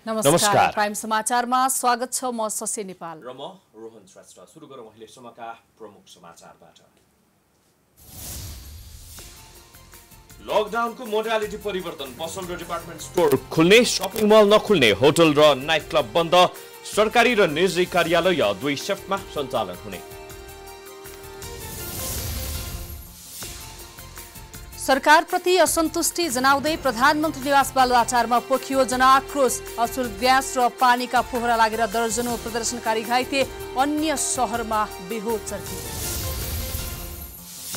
नमस्कार प्राइम समाचारमा स्वागत छ। म शशि नेपाल र म रोहन श्रेष्ठ। सुरु गरौँ अहिले समका प्रमुख समाचारबाट। लकडाउनको मोडालिटी परिवर्तन, पसल र डिपार्टमेन्ट स्टोर खुल्ने, शपिङ मल नखुल्ने, होटल र नाइट क्लब बन्द, सरकारी र निजी कार्यालय 2 शिफ्टमा सञ्चालन हुने। सरकारप्रति असन्तुष्टि जनाउँदै प्रधानमन्त्री निवास बालुवाटारमा पोखियो जनआक्रोश। अचुल ग्यास र पानीका फोहरा लागेर दर्जनौं प्रदर्शनकारी घाइते, अन्य शहरमा बेहोस चर्की।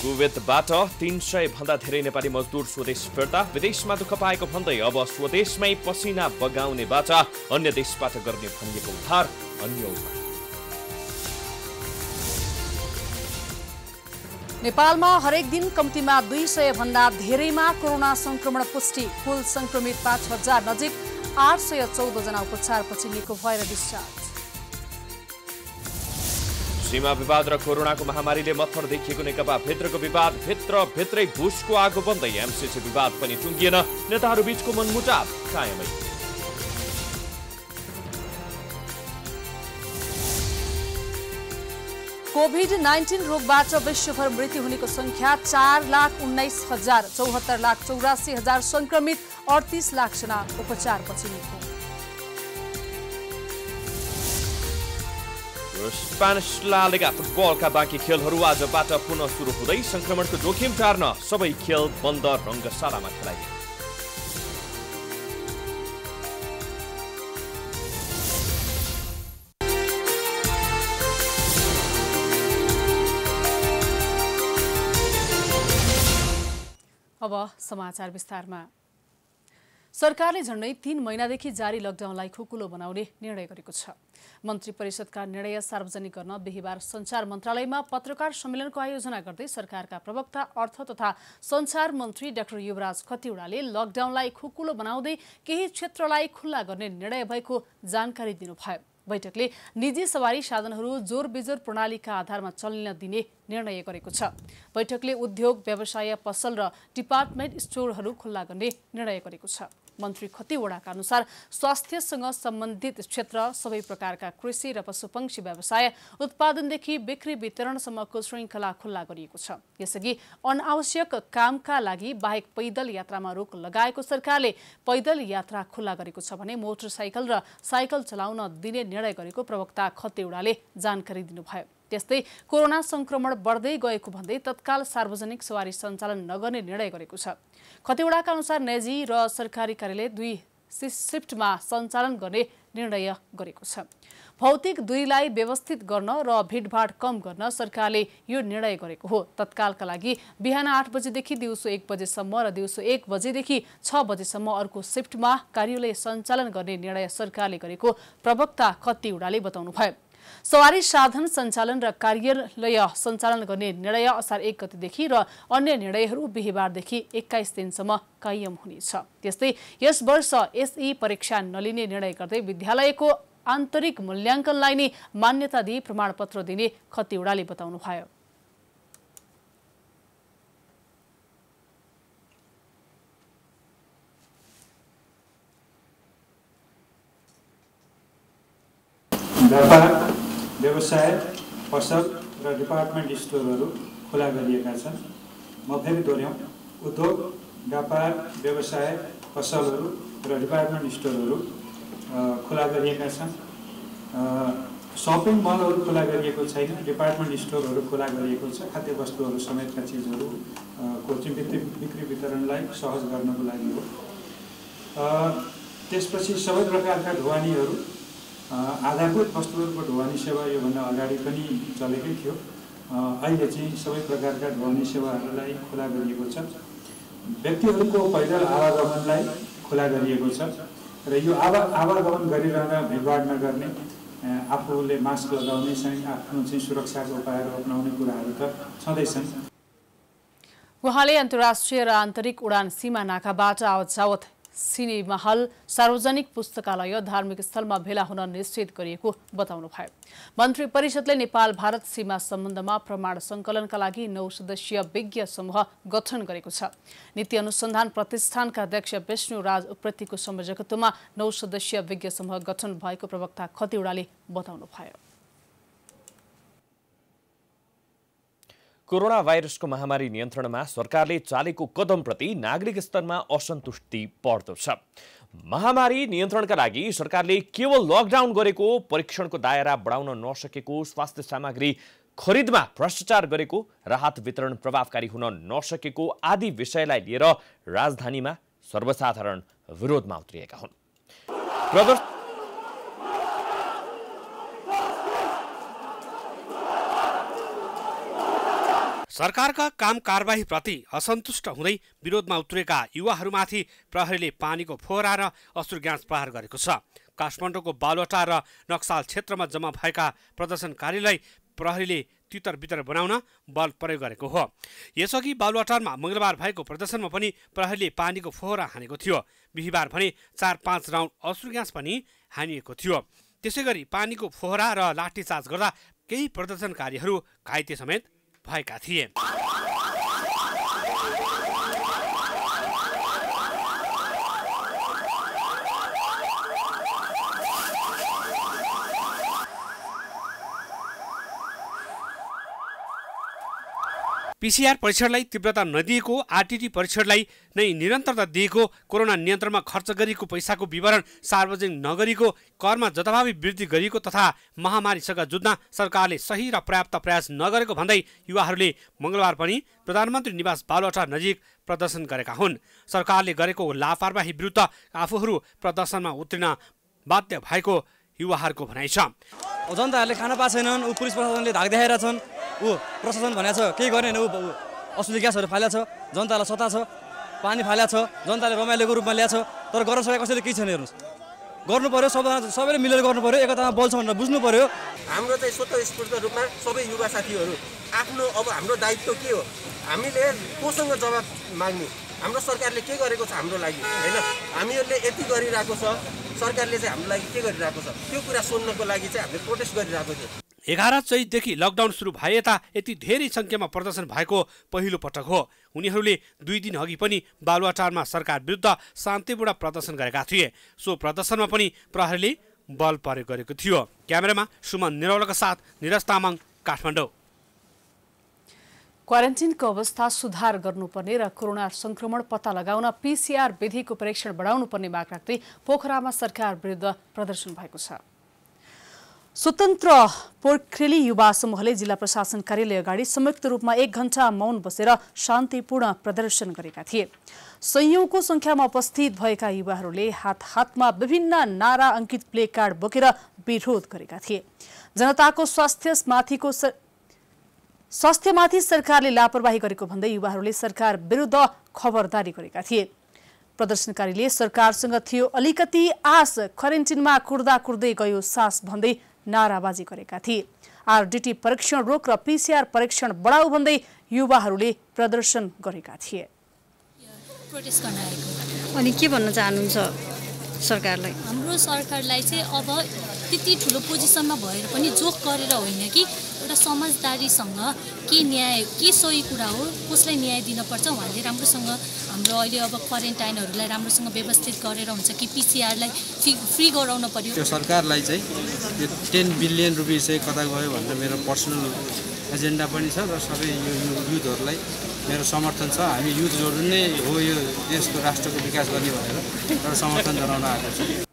कुवेतबाट 300 भन्दा धेरै नेपाली मजदुर स्वदेश फिर्ता, विदेशमा दुःख पाएको भन्दै अब स्वदेशमै पसिना बगाउने बाचा, अन्य देशबाट गर्ने भनिएको उद्धार अन्यलमा। नेपालमा हरेक दिन कम्तीमा 200 भन्दा धेरैमा कोरोना संक्रमण पुष्टि, कुल संक्रमित 5000 नजिक, 814 जना उपचारपछि निको भएर डिस्चार्ज। सीमा विवाद र कोरोनाको महामारीले मत्थर देखिएको नेकपा भित्रको विवाद, भित्रै भुसको आगो बन्दै एमसीसी विवाद पनि टुङ्गिएन, नेताहरू बीचको मनमुटाव कायमै। कोभिड-19 रोगबाट विश्वभर मृत्यु हुनेको संख्या 4,19,000, 74,84,000 संक्रमित, 38 लाख जना उपचारपछि निको। स्पेनिस ला लिगा फुटबलका बाँकी खेलहरू आजबाट पुनः सुरु हुँदै संक्रमणको जोखिम टार्न सबै खेल बन्द रङ्गशालामा खेलाइए। अब समाचार विस्तारमा। सरकारले झण्डै 3 महिनादेखि जारी लकडाउनलाई खुकुलो बनाउने निर्णय गरेको छ। मन्त्री परिषदका निर्णय सार्वजनिक गर्न बिहीबार सञ्चार मन्त्रालयमा पत्रकार सम्मेलनको आयोजना गर्दै सरकारका प्रवक्ता अर्थ तथा सञ्चार मन्त्री डाक्टर युवराज खतिवड़ाले लकडाउनलाई खुकुलो बनाउँदै केही क्षेत्रलाई खुल्ला गर्ने निर्णय भएको जानकारी दिनुभयो। बैठकले निजी सवारी साधनहरू जोरबेजोर प्रणालीका आधारमा चल्न दिने निर्णय गरेको छ। बैठकले उद्योग, व्यवसाय, पसल र डिपार्टमेन्ट स्टोरहरू खुल्ला गर्ने निर्णय गरेको छ। मन्त्री खतिवड़ाका अनुसार स्वास्थ्यसँग सम्बन्धित क्षेत्र, सबै प्रकारका कृषि र पशुपक्षी व्यवसाय, उत्पादनदेखि बिक्री वितरणसम्मको श्रृङ्खला खुल्ला गरिएको छ। यसअघि अनावश्यक कामका लागि बाहेक पैदल यात्रामा रोक लगाएको सरकारले पैदल यात्रा खुल्ला गरेको छ भने मोटरसाइकल र साइकल चलाउन दिने निर्णय गरेको प्रवक्ता खतिवड़ाले जानकारी दिनुभयो। त्यस्तै कोरोना संक्रमण बढ्दै गएको भन्दै तत्काल सार्वजनिक सवारी सञ्चालन नगर्ने निर्णय गरेको छ। खतिवड़ाका अनुसार निजी र सरकारी कार्यालय 2 शिफ्टमा सञ्चालन गर्ने निर्णय गरेको छ। भौतिक दूरीलाई व्यवस्थित गर्न र भिडभाड कम गर्न सरकारले यो निर्णय गरेको हो। तत्कालका लागि बिहान 8 बजेदेखि दिउँसो 1 बजेसम्म र दिउँसो 1 बजेदेखि 6 बजेसम्म अर्को शिफ्टमा कार्यालय सञ्चालन गर्ने निर्णय सरकारले गरेको प्रवक्ता खतिवड़ाले बताउनुभयो। सवारी साधन सञ्चालन र कार्यालय सञ्चालन गर्ने निर्णय असार 1 गतेदेखि र अन्य निर्णयहरू बिहीबारदेखि 21 दिनसम्म कायम हुनेछ। त्यस्तै यस वर्ष एसई परीक्षा नलिने निर्णय गर्दै विद्यालयको आन्तरिक मूल्याङ्कनलाई नै मान्यता दिई प्रमाणपत्र दिने खतिवड़ाले बताउनुभयो। व्यापार, व्यवसाय, पसल र डिपार्टमेन्ट स्टोरहरू खुला गरिएका छन्। म फेरि दोहोऱ्याउँ, उद्योग, व्यापार, व्यवसाय, पसलहरू र डिपार्टमेन्ट स्टोरहरू खुला गरिएका छन्। शपिङ मलहरू खुला गरिएको छैन, डिपार्टमेन्ट स्टोरहरू खुला गरिएको छ। खाद्य वस्तुहरू समेतका चिजहरूको बिक्री वितरणलाई सहज गर्नको लागि हो। त्यसपछि सबै प्रकारका ढुवानीहरू, आधारभूत वस्तुहरूको ढुवानी सेवा योभन्दा अगाडि पनि चलेकै थियो। अहिले चाहिँ सबै प्रकारका ढुवानी सेवाहरूलाई खुला गरिएको छ। व्यक्तिहरूको पैदल आवागमनलाई खुला गरिएको छ र यो आवागमन गरिरहँदा भिडभाड नगर्ने, आफूले मास्क लगाउने, आफ्नो चाहिँ सुरक्षाको उपायहरू अपनाउने कुराहरू त छँदैछन्। उहाँले अन्तर्राष्ट्रिय र आन्तरिक उडान सीमा नाकाबाट आवत-जावत सिनेमा हल, सार्वजनिक पुस्तकालय, धार्मिक स्थलमा भेला हुन निषेध गरिएको बताउनुभयो। मन्त्री परिषदले नेपाल भारत सीमा सम्बन्धमा प्रमाण सङ्कलनका लागि 9 सदस्यीय विज्ञ समूह गठन गरेको छ। नीति अनुसन्धान प्रतिष्ठानका अध्यक्ष विष्णुराज उप्रेतीको संयोजकत्वमा 9 सदस्यीय विज्ञ समूह गठन भएको प्रवक्ता खतिवड़ाले बताउनुभयो। कोरोना भाइरसको महामारी नियन्त्रणमा सरकारले चालेको कदमप्रति नागरिक स्तरमा असन्तुष्टि बढ्दो छ। महामारी नियन्त्रणका लागि सरकारले केवल लकडाउन गरेको, परीक्षणको दायरा बढाउन नसकेको, स्वास्थ्य सामग्री खरिदमा भ्रष्टाचार गरेको, राहत वितरण प्रभावकारी हुन नसकेको आदि विषयलाई लिएर राजधानीमा सर्वसाधारण विरोधमा उत्रिएका हुन्। सरकारका काम कारबाहीप्रति असन्तुष्ट हुँदै विरोधमा उत्रेका युवाहरूमाथि प्रहरीले पानीको फोहरा र अश्रु ग्यास प्रहार गरेको छ। काठमाडौँको बालुवाटार र नक्साल क्षेत्रमा जम्मा भएका प्रदर्शनकारीलाई प्रहरीले तितर-बितर बनाउन बल प्रयोग गरेको हो। यसअघि बालुवाटारमा मंगलबार भएको प्रदर्शनमा पनि प्रहरीले पानीको फोहरा हानेको थियो। बिहीबार भने 4-5 राउन्ड अश्रु ग्यास पनि हानिएको थियो। त्यसैगरी पानीको फोहरा र लाठीचार्ज गर्दा केही प्रदर्शनकारीहरू घाइते समेत भएका थिए। पीसीआर परीक्षणलाई तीव्रता नदिएको, आरटीटी परीक्षणलाई नै निरन्तरता दिएको, कोरोना नियन्त्रणमा खर्च गरिएको पैसाको विवरण सार्वजनिक नगरीको, करमा जथाभावी वृद्धि गरिएको तथा महामारीसँग जुझ्न सरकारले सही र पर्याप्त प्रयास नगरेको भन्दै युवाहरूले मंगलबार पनि प्रधानमन्त्री निवास बालुवाटार नजिक प्रदर्शन गरेका हुन्। सरकारले गरेको लापरवाही विरुद्ध आफूहरू प्रदर्शनमा उत्रिन बाध्य भएको युवाहरूको भनाइ छ। जनताहरूले खाना पाएको छैनन्, पुलिस प्रशासनले धाक देखाइरहेका छन्, प्रशासन भनेको छ केही गर्ने होइन, असुली ग्यासहरू फालेको छ, जनतालाई सता छ, पानी फालेको छ, जनताले रमाइलोको रूपमा ल्याएको छ, तर गर्न सकेको कसैले केही छैन। हेर्नुहोस्, गर्नु पर्यो, सबैले मिलेर गर्नु पर्यो, एकतामा बल छ भनेर बुझ्नु पर्यो। हाम्रो चाहिँ स्वतःस्फूर्त रूपमा सबै युवा साथीहरू आफ्नो अब हाम्रो दायित्व के हो, हामीले कोसँग जवाब माग्ने, हाम्रो सरकारले के गरेको छ हाम्रो लागि हैन, हामीहरूले यति गरिरहेको छ, सरकारले चाहिँ हाम्रो लागि के गरिरहेको छ, त्यो कुरा सुन्नको लागि चाहिँ हामीले प्रोटेस्ट गरिरहेको थियो। 11 चैतदेखि लकडाउन सुरु भए यता यति धेरै संख्यामा प्रदर्शन भएको पहिलो पटक हो। उनीहरूले 2 दिन अघि पनि बालुवाटारमा सरकार विरुद्ध शान्तिपूर्ण प्रदर्शन गरेका थिए। सो प्रदर्शनमा पनि प्रहरीले बल प्रयोग गरेको थियो। क्यामेरामा सुमन निरौलाका साथ निरज तामाङ, काठमाडौँ। क्वारेन्टिनको अवस्था सुधार गर्नुपर्ने र कोरोना संक्रमण पत्ता लगाउन पीसीआर विधिको परीक्षण बढाउनुपर्ने माग राख्दै पोखरामा सरकार विरुद्ध प्रदर्शन भएको छ। स्वतन्त्र पोखरेली युवा समूहले जिल्ला प्रशासन कार्यालय अगाडि संयुक्त रूपमा 1 घण्टा मौन बसेर शान्तिपूर्ण प्रदर्शन गरेका थिए। सयौंको संख्यामा उपस्थित भएका युवाहरूले हात-हातमा विभिन्न नारा अंकित प्ले कार्ड बोकेर विरोध गरेका थिए। जनताको स्वास्थ्यमाथि सरकारले लापरवाही गरेको भन्दै युवाहरूले सरकार विरुद्ध खबरदारी गरेका थिए। प्रदर्शनकारीले सरकारसँग थियो अलिकति आश, क्वारेन्टिनमा कुर्दै गयो सास भन्दै नाराबाजी गरेका थिए। आरडीटी परीक्षण रोक र पीसीआर परीक्षण बढाऊ भन्दै युवाहरूले प्रदर्शन गरेका थिए। प्रोटेस्ट गर्न आएको। अनि के भन्न चाहनुहुन्छ सरकारलाई? हाम्रो सरकारलाई चाहिँ अब त्यति ठुलो पोजिसनमा भएर पनि जोक गरेर होइन कि एउटा समझदारीसँग के न्याय, के सही कुरा हो, कसलाई न्याय दिनुपर्छ उहाँले राम्रोसँग हाम्रो अहिले अब क्वारेन्टाइनहरूलाई राम्रोसँग व्यवस्थित गरेर हुन्छ कि पीसीआरलाई फ्री गराउन पर्यो। त्यो सरकारलाई चाहिँ यो 10 बिलियन रुपियाँ चाहिँ कता गयो भनेर मेरो पर्सनल एजेन्डा पनि छ र सबै युथहरूलाई मेरो समर्थन छ। हामी युथ जोड्नु नै हो यो देशको राष्ट्रको विकास गर्ने भनेर एउटा समर्थन जनाउन आएको छ।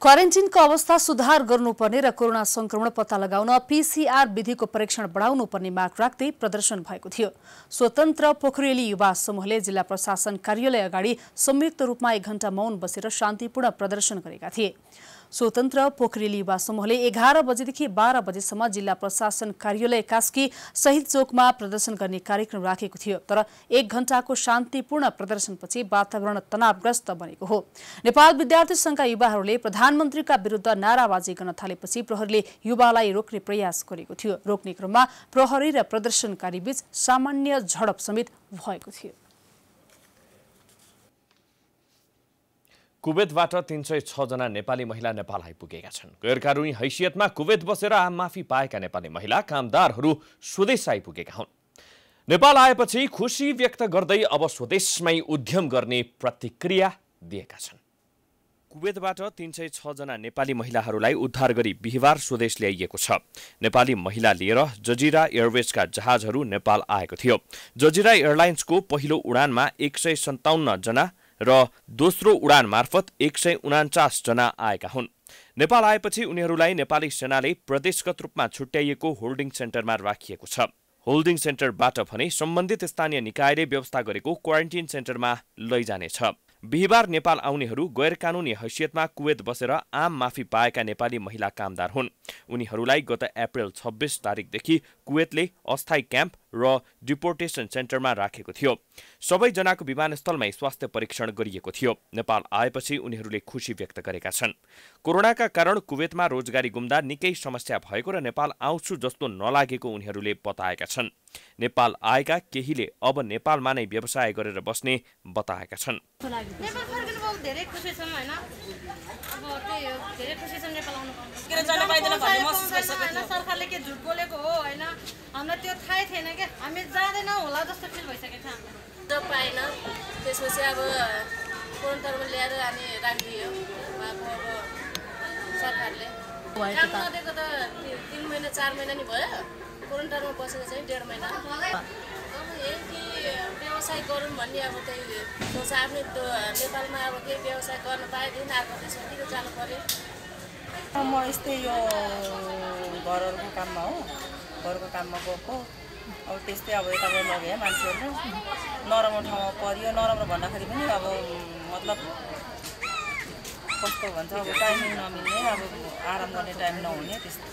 क्वारेन्टिनको अवस्था सुधार गर्नुपर्ने र कोरोना संक्रमण पत्ता लगाउन पीसीआर विधिको परीक्षण बढाउनुपर्ने माग राख्दै प्रदर्शन भएको थियो। स्वतन्त्र पोखरेली युवा समूहले जिल्ला प्रशासन कार्यालय अगाडि संयुक्त रूपमा 1 घण्टा मौन बसेर शान्तिपूर्ण प्रदर्शन गरेका थिए। स्वतन्त्र पोखरेली युवा समूहले 11 बजेदेखि 12 बजेसम्म जिल्ला प्रशासन कार्यालय कास्की शहीद चोकमा प्रदर्शन गर्ने कार्यक्रम राखेको थियो। तर 1 घण्टाको शान्तिपूर्ण प्रदर्शनपछि वातावरण तनावग्रस्त बनेको हो। नेपाल विद्यार्थी संघका युवाहरूले प्रधानमन्त्रीका विरुद्ध नाराबाजी गर्न थालेपछि प्रहरीले युवालाई रोक्ने प्रयास गरेको थियो। रोक्ने क्रममा प्रहरी र प्रदर्शनकारी बीच सामान्य झडप समेत भएको थियो। कुवेतबाट 306 जना नेपाली महिला नेपाल आइपुगेका छन्। गैरकानुनी हैसियतमा कुवेत बसेर आम माफी पाएका नेपाली महिला कामदारहरू स्वदेश आइपुगेका हुन्। नेपाल आएपछि खुशी व्यक्त गर्दै अब स्वदेशमै उद्यम गर्ने प्रतिक्रिया दिएका छन्। कुवेतबाट 306 जना नेपाली महिलाहरूलाई उद्धार गरी बिहिबार स्वदेश ल्याइएको छ। नेपाली महिला लिएर जजिरा एयरवेजका जहाजहरू नेपाल आएको थियो। जजिरा एयरलाइन्सको पहिलो उडानमा 157 जना र दोस्रो उडान मार्फत 149 जना आएका हुन्। नेपाल आएपछि उनीहरूलाई नेपाली सेनाले प्रदेशगत रूपमा छुट्याइएको होल्डिङ सेन्टरमा राखिएको छ। होल्डिङ सेन्टरबाट भने सम्बन्धित स्थानीय निकायले व्यवस्था गरेको क्वारेन्टिन सेन्टरमा लैजानेछ। बिहिबार नेपाल आउनेहरू गैरकानुनी हैसियतमा कुवेत बसेर आम माफी पाएका नेपाली महिला कामदार हुन्। उनीहरूलाई गत अप्रेल 26 तारिकदेखि कुवेतले अस्थायी क्याम्प र डिपोर्टेसन सेन्टरमा राखेको थियो। सबैजनाको विमानस्थलमै स्वास्थ्य परीक्षण गरिएको थियो। नेपाल आएपछि उनीहरूले खुशी व्यक्त गरेका छन्। कोरोनाका कारण कुवेतमा रोजगारी गुम्दा निकै समस्या भएको र नेपाल आउँछु जस्तो नलागेको उनीहरूले बताएका छन्। नेपाल आएका केहीले अब नेपालमा नै व्यवसाय गरेर बस्ने बताएका छन्। नेपाल फर्किनु धेरै खुसी छौँ हैन। अब त्यही हो, धेरै खुसी छौँ नेपाल आउनु पाउनु। सरकारले के झुट बोलेको हो हैन, हामीलाई त्यो थाहै थिएन के, हामी जाँदैनौँ होला जस्तो फिल भइसकेको छ हामीलाई। जब पाएन त्यसपछि अब क्वारेन्टाइनमा ल्याएर अनि राखिदियो उहाँको अब सरकारले। काम नदिएको त 3 महिना 4 महिना नि भयो। क्वारेन्टाइनमा बसेको चाहिँ 1.5 महिना। अब यही व्यवसाय गरौँ भन्ने अब त्यही सोच आफ्नै नेपालमा अब केही व्यवसाय गर्न पाएदेखि अर्को देशमा किन जानु पर्यो। म यस्तै यो घरहरूको काममा हो, घरको काममा गएको। अब त्यस्तै अब यताबाट लग्यो मान्छेहरू नराम्रो ठाउँमा परियो। नराम्रो भन्दाखेरि पनि अब मतलब कस्तो भन्छ अब टाइमिङ नमिल्ने, अब आराम गर्ने टाइम नहुने त्यस्तो।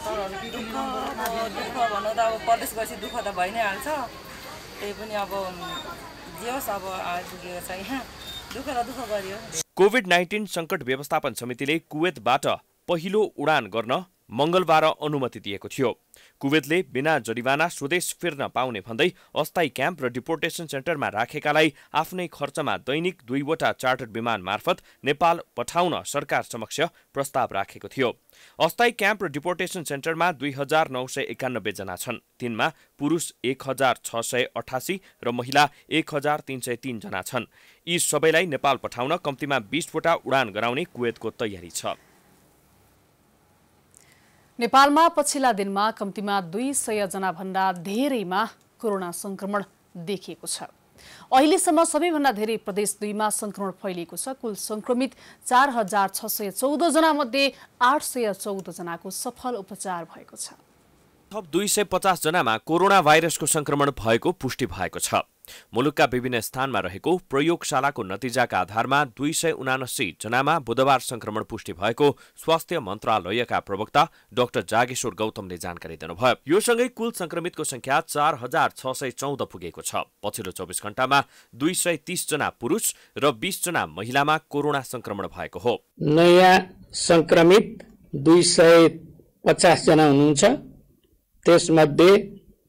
दुःख भन्नु त अब परदेश गएपछि दुःख त भइ नै हाल्छ। त्यही पनि अब जे होस् अब आइपुगेको छ यहाँ, दुःख त दुःख गरियो। कोभिड-19 सङ्कट व्यवस्थापन समितिले कुवेतबाट पहिलो उडान गर्न मंगलबार अनुमति दिएको थियो। कुवेतले बिना जरिवाना स्वदेश फिर्न पाउने भन्दै अस्थायी क्याम्प र डिपोर्टेसन सेन्टरमा राखेकालाई आफ्नै खर्चमा दैनिक 2वटा चार्टर्ड विमान मार्फत नेपाल पठाउन सरकार समक्ष प्रस्ताव राखेको थियो। अस्थायी क्याम्प र डिपोर्टेसन सेन्टरमा 2991 जना छन्। तिनमा पुरुष 1688 र महिला 1303 जना छन्। यी सबैलाई नेपाल पठाउन कम्तीमा 20वटा उडान गराउने कुवेतको तयारी छ। नेपालमा पछिल्ला दिनमा कम्तीमा 200 जना भन्दा धेरैमा कोरोना संक्रमण देखिएको छ। अहिलेसम्म सबैभन्दा धेरै प्रदेश 2 मा संक्रमण फैलिएको छ। कुल संक्रमित 4614 जना मध्ये 814 जनाको सफल उपचार भएको छ। थप 250 जनामा कोरोना भाइरसको संक्रमण भएको पुष्टि भएको छ। मुलुकका विभिन्न स्थानमा रहेको प्रयोगशालाको नतिजाका आधारमा 279 जनामा बुधबार संक्रमण पुष्टि भएको स्वास्थ्य मन्त्रालयका प्रवक्ता डाक्टर जागेश्वर गौतमले जानकारी दिनुभयो। यो सँगै कुल संक्रमितको संख्या 4614 पुगेको छ। पछिल्लो 24 घण्टामा 230 जना पुरुष र 20 जना महिलामा कोरोना संक्रमण भएको हो। नयाँ संक्रमित 250 जना हुनुहुन्छ। त्यसमध्ये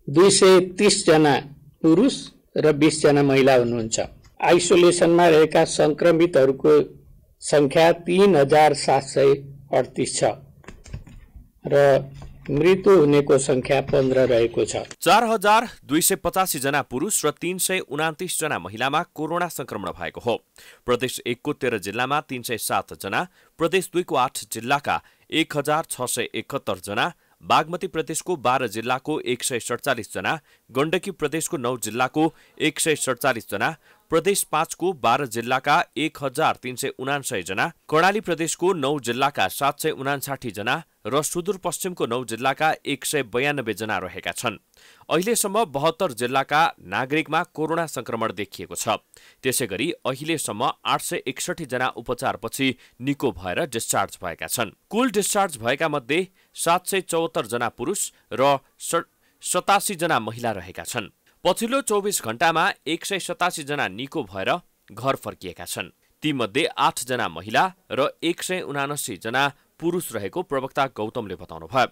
230 जना पुरुष र 20 जना महिला हुनुहुन्छ। आइसोलेसनमा रहेका संक्रमितहरूको संख्या 3738 छ र मृत्यु हुनेको संख्या 15 रहेको छ। 4285 जना पुरुष र 329 जना महिलामा कोरोना संक्रमण भएको हो। प्रदेश 1 को 13 जिल्लामा 307 जना, प्रदेश 2 को 8 जिल्लाका 1671 जना, बागमती प्रदेशको 12 जिल्लाको 147 जना, गण्डकी प्रदेशको 9 जिल्लाको 147 जना, प्रदेश 5 को 12 जिल्लाका 1379 जना, कर्णाली प्रदेशको 9 जिल्लाका 759 जना र सुदूरपश्चिमको 9 जिल्लाका 192 जना रहेका छन्। अहिलेसम्म 72 जिल्लाका नागरिकमा कोरोना संक्रमण देखिएको छ। त्यसैगरी अहिलेसम्म 861 जना उपचारपछि निको भएर डिस्चार्ज भएका छन्। कुल डिस्चार्ज भएका मध्ये 774 जना पुरुष र 87 जना महिला रहेका छन्। पछिल्लो 24 घण्टामा 187 जना निको भएर घर फर्किएका छन्। तीमध्ये 8 जना महिला र 179 जना पुरुष रहेको प्रवक्ता गौतमले बताउनुभयो।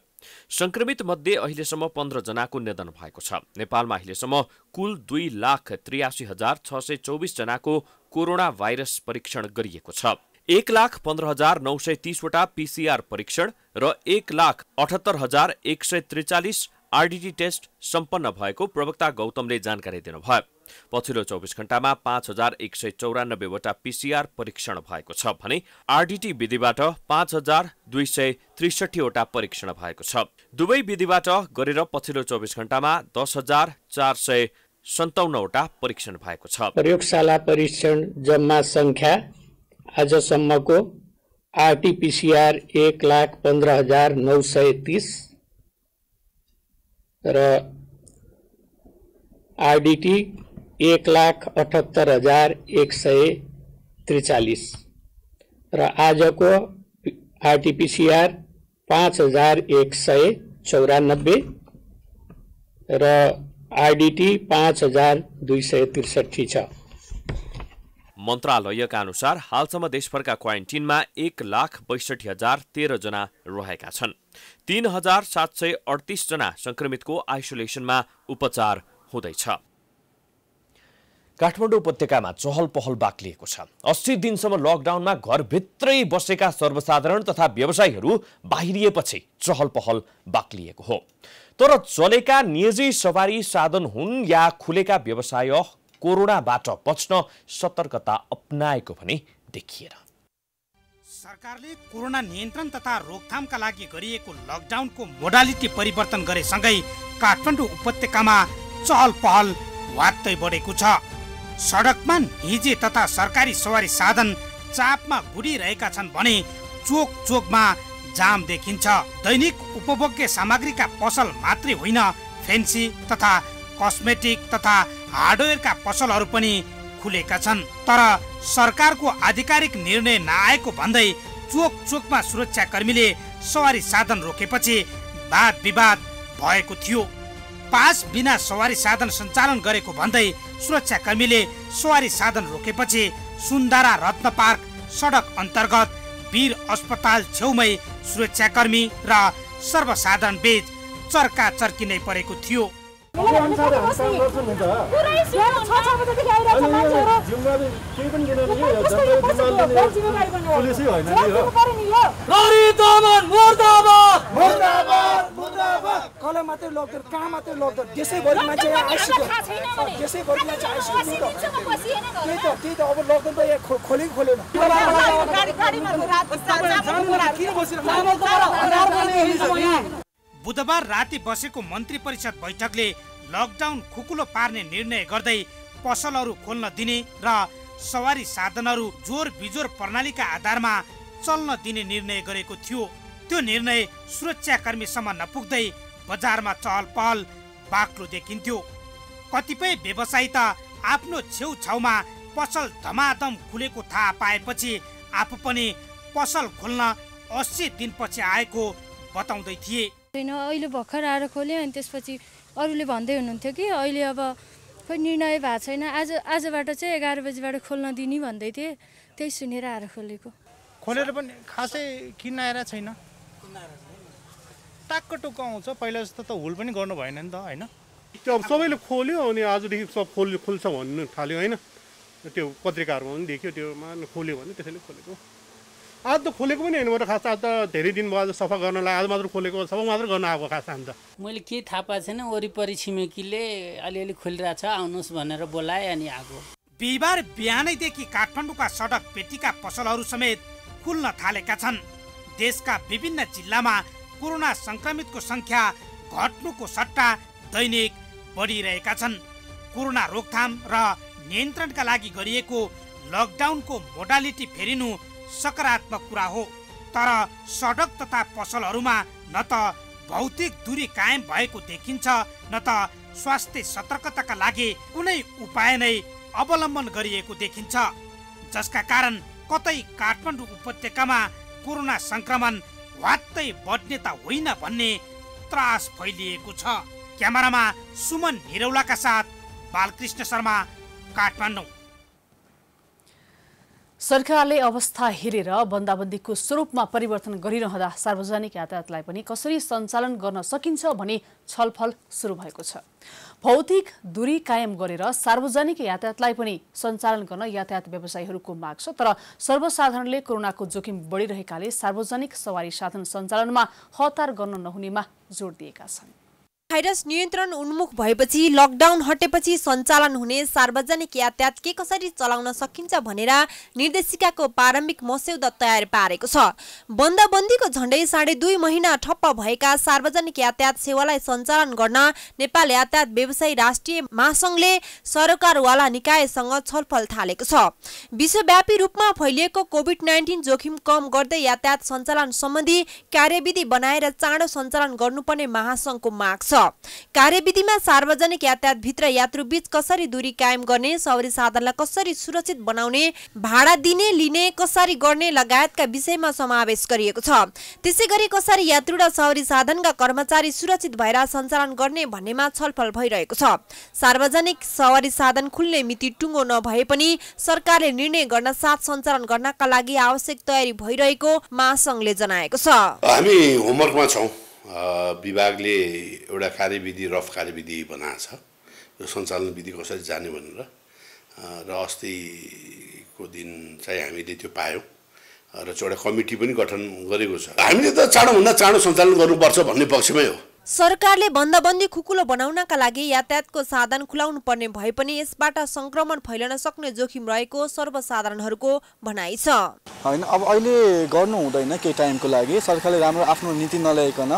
संक्रमित मध्ये अहिलेसम्म 15 जनाको निधन भएको छ। नेपालमा अहिलेसम्म कुल 2,83,624 जनाको कोरोना भाइरस परीक्षण गरिएको छ। 1,15,930 वटा PCR परीक्षण र 1,78,143 RDT टेस्ट सम्पन्न भएको प्रवक्ता गौतमले जानकारी दिनुभयो। पछिल्लो 24 घण्टामा 5,194 वटा PCR परीक्षण भएको छ भने RDT विधिबाट 5,263 वटा परीक्षण भएको छ। दुवै विधिबाट गरेर पछिल्लो 24 घण्टामा 10,457 वटा परीक्षण भएको छ। प्रयोगशाला परीक्षण जम्मा संख्या आजसम्मको RT-PCR 1,15,930 र RDT 1,78,143 र आजको RT-PCR 5,194 र RDT 5,263 छ। मन्त्रालयका अनुसार हालसम्म देशभरका क्वारेन्टिनमा 1,62,013 जना रहेका छन्। 3,738 जना संक्रमितको आइसोलेसनमा उपचार हुँदैछ। काठमाडौँ उपत्यकामा चहल पहल बाक्लिएको छ। 80 दिनसम्म लकडाउनमा घरभित्रै बसेका सर्वसाधारण तथा व्यवसायीहरू बाहिरिएपछि चहल पहल बाक्लिएको हो। तर चलेका निजी सवारी साधन हुन् या खुलेका व्यवसाय कोरोनाबाट बच्न सतर्कता अपनाएको पनि देखिएन। सरकारले कोरोना नियन्त्रण तथा रोकथामका लागि गरिएको लकडाउनको मोडालिटी परिवर्तन गरेसँगै काठमाडौँ उपत्यकामा चहल पहल वात्तै बढेको छ। सडकमा निजी तथा सरकारी सवारी साधन चापमा गुडिरहेका छन् भने चोक चोकमा जाम देखिन्छ। दैनिक उपभोग्य सामग्रीका पसल मात्रै होइन, फेन्सी तथा कस्मेटिक तथा हार्डवेयरका पसलहरू पनि खुलेका छन्। तर सरकारको आधिकारिक निर्णय नआएको भन्दै चोक चोकमा सुरक्षाकर्मीले सवारी साधन रोकेपछि वाद विवाद भएको थियो। पास बिना सवारी साधन सञ्चालन गरेको भन्दै सुरक्षाकर्मीले सवारी साधन रोकेपछि सुन्दारा रत्न पार्क सडक अन्तर्गत वीर अस्पताल छेउमै सुरक्षाकर्मी र सर्वसाधारण बीच चर्का चर्की नै परेको थियो। कला मात्रै लग्दैन, कहाँ मात्रै लग्दैन, देशैभरि मान्छे आइसक्यो, देशैभरि मान्छे आइसक्यो। त्यही त अब लकडाउन त यहाँ खोलेको खोलेन। बुधबार राति बसेको मन्त्री परिषद बैठकले लकडाउन खुकुलो पार्ने निर्णय गर्दै पसलहरू खोल्न दिने र सवारी साधनहरू जोर बिजोर प्रणालीका आधारमा चल्न दिने निर्णय गरेको थियो। त्यो निर्णय सुरक्षाकर्मीसम्म नपुग्दै बजारमा चहल पहल बाक्लो देखिन्थ्यो। कतिपय व्यवसायी त आफ्नो छेउछाउमा पसल धमाधम खुलेको थाहा पाएपछि आफू पनि पसल खोल्न 80 दिनपछि आएको बताउँदै थिए। अहिले भर्खर आएर खोल्यो, अनि त्यसपछि अरूले भन्दै हुनुहुन्थ्यो कि अहिले अब खोइ निर्णय भएको छैन, आजबाट चाहिँ 11 बजीबाट खोल्न दिने भन्दै थिए। त्यही सुनेर आएर खोलेको। खोलेर पनि खासै किन आएर छैन, टाक्क टुक्क आउँछ। पहिला जस्तो त हुल पनि गर्नु भएन नि त, होइन? त्यो अब सबैले खोल्यो, अनि आजदेखि सब खुल्छ भन्नु थाल्यो, होइन? त्यो पत्रिकाहरूमा पनि देखियो, त्योमा खोल्यो भने त्यसैले खोलेको। आज त खोलेको पनि होइन, म त खास आज त धेरै दिन भयो सफा गर्नलाई, आज मात्र खोलेको, सफा मात्र गर्न आएको खास हामी त। मैले के थाहा पाएको छैन, वरिपरि छिमेकीले अलिअलि खोलिरहेको छ, आउनुहोस् भनेर बोलाए अनि आएको। बिहिबार बिहानैदेखि काठमाडौँका सडक पेटीका पसलहरू समेत खुल्न थालेका छन्। देशका विभिन्न जिल्लामा कोरोना संक्रमितको संख्या घट्नुको सट्टा दैनिक बढिरहेका छन्। कोरोना रोकथाम र नियन्त्रणका लागि गरिएको लकडाउनको मोडालिटी फेरिनु सकारात्मक कुरा हो, तर सडक तथा पसलहरूमा न त भौतिक दूरी कायम भएको देखिन्छ, न त स्वास्थ्य सतर्कताका लागि कुनै उपाय नै अवलम्बन गरिएको देखिन्छ, जसका कारण कतै काठमाडौँ उपत्यकामा कोरोना संक्रमण वात्तै बढ्ने त होइन भन्ने त्रास फैलिएको छ। क्यामेरामा सुमन निरौलाका साथ बालकृष्ण शर्मा, काठमाडौँ। सरकारले अवस्था हेरेर बन्दाबन्दीको स्वरूपमा परिवर्तन गरिरहँदा सार्वजनिक यातायातलाई पनि कसरी सञ्चालन गर्न सकिन्छ भनी छलफल सुरु भएको छ। भौतिक दूरी कायम गरेर सार्वजनिक यातायातलाई पनि सञ्चालन गर्न यातायात व्यवसायीहरूको माग छ। तर सर्वसाधारणले कोरोनाको जोखिम बढिरहेकाले सार्वजनिक सवारी साधन सञ्चालनमा हतार गर्न नहुनेमा जोड दिएका छन्। भाइरस नियन्त्रण उन्मुख भएपछि लकडाउन हटेपछि सञ्चालन हुने सार्वजनिक यातायात के कसरी चलाउन सकिन्छ भनेर निर्देशिकाको प्रारम्भिक मस्यौदा तयार पारेको छ। बन्दबन्दीको झण्डै 2.5 महिना ठप्प भएका सार्वजनिक यातायात सेवालाई सञ्चालन गर्न नेपाल यातायात व्यवसायी राष्ट्रिय महासंघले सरकारवाला निकायसँग छलफल थालेको छ। विश्वव्यापी रूपमा फैलिएको कोभिड-19 जोखिम कम गर्दै यातायात सञ्चालन सम्बन्धी कार्यविधि बनाएर चाँडो सञ्चालन गर्नुपर्ने महासंघको माग छ। कार्यविधिमा सार्वजनिक यातायात भित्र यात्रुबीच कसरी दूरी कायम गर्ने, सवारी साधनलाई कसरी सुरक्षित बनाउने, भाडा दिने लिने कसरी गर्ने लगायतका विषयमा समावेश गरिएको छ। त्यसैगरी कसरी यात्रु र सवारी साधनका कर्मचारी सुरक्षित भएर सञ्चालन गर्ने भन्नेमा छलफल भइरहेको छ। सार्वजनिक सवारी साधन खुल्ने मिति टुङ्गो नभए पनि सरकारले निर्णय गर्न साथ सञ्चालन गर्नका लागि आवश्यक तयारी भइरहेको महासंघले जनाएको छ। हामी होमवर्कमा छौं। विभागले एउटा कार्यविधि रफ कार्यविधि बनाएको छ, यो सञ्चालन विधि कसरी जाने भनेर, र अस्तिको दिन चाहिँ हामीले त्यो पायौँ र एउटा कमिटी पनि गठन गरेको छ। हामीले त चाँडोभन्दा चाँडो सञ्चालन गर्नुपर्छ भन्ने पक्षमै हो। सरकारले बन्दबन्दी खुकुलो बनाउनका लागि यातायातको साधन खुलाउनु पर्ने भए पनि यसबाट संक्रमण फैलन सक्ने जोखिम रहेको सर्वसाधारणहरूको भनाइ छ। हैन, अब अहिले गर्नु हुँदैन केही टाइमको लागि। सरकारले राम्रो आफ्नो नीति नल्याइकन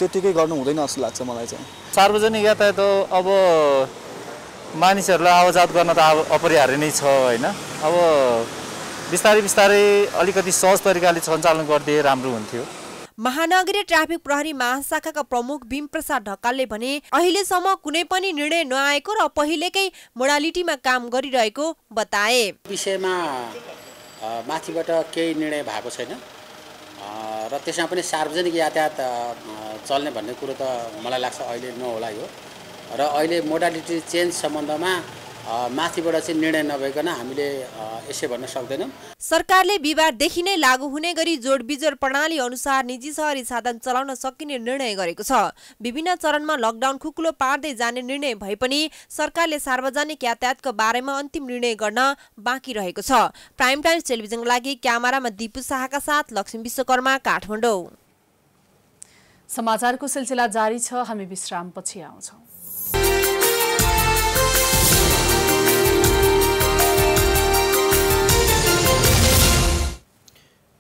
त्यतिकै गर्नु हुँदैन जस्तो लाग्छ मलाई चाहिँ। सार्वजनिक यातायात अब मानिसहरूलाई आवाजात गर्न त अपरिहार्य नै छ हैन। अब बिस्तारै बिस्तारै अलिकति सहज तरिकाले सञ्चालन गरिदिए राम्रो हुन्थ्यो। महानगरीय ट्राफिक प्रहरी महाशाखाका प्रमुख भीम प्रसाद ढकालले भने अहिलेसम्म कुनै पनि निर्णय नआएको र पहिलेकै मोडालिटीमा काम गरिरहेको बताए। विषयमा माथिबाट केही निर्णय भएको छैन र त्यसमा पनि सार्वजनिक यातायात चल्ने भन्ने कुरो त मलाई लाग्छ अहिले नहोला यो। र अहिले मोडालिटी चेन्ज सम्बन्धमा माथिबाट चाहिँ निर्णय नभइकन हामीले यसै भन्न सक्दैनौँ। सरकारले बिहिबारदेखि नै लागू हुने गरी जोडबिजोड प्रणाली अनुसार निजी सवारी साधन चलाउन सकिने निर्णय गरेको छ। विभिन्न चरणमा लकडाउन खुकुलो पार्दै जाने निर्णय भए पनि सरकारले सार्वजनिक यातायातको बारेमा अन्तिम निर्णय गर्न बाँकी रहेको छ। प्राइम टाइम्स टेलिभिजनको लागि क्यामेरामा दिपु शाहका साथ लक्ष्मी विश्वकर्मा, काठमाडौँ। समाचारको सिलसिला जारी छ, हामी विश्रामपछि आउँछौँ।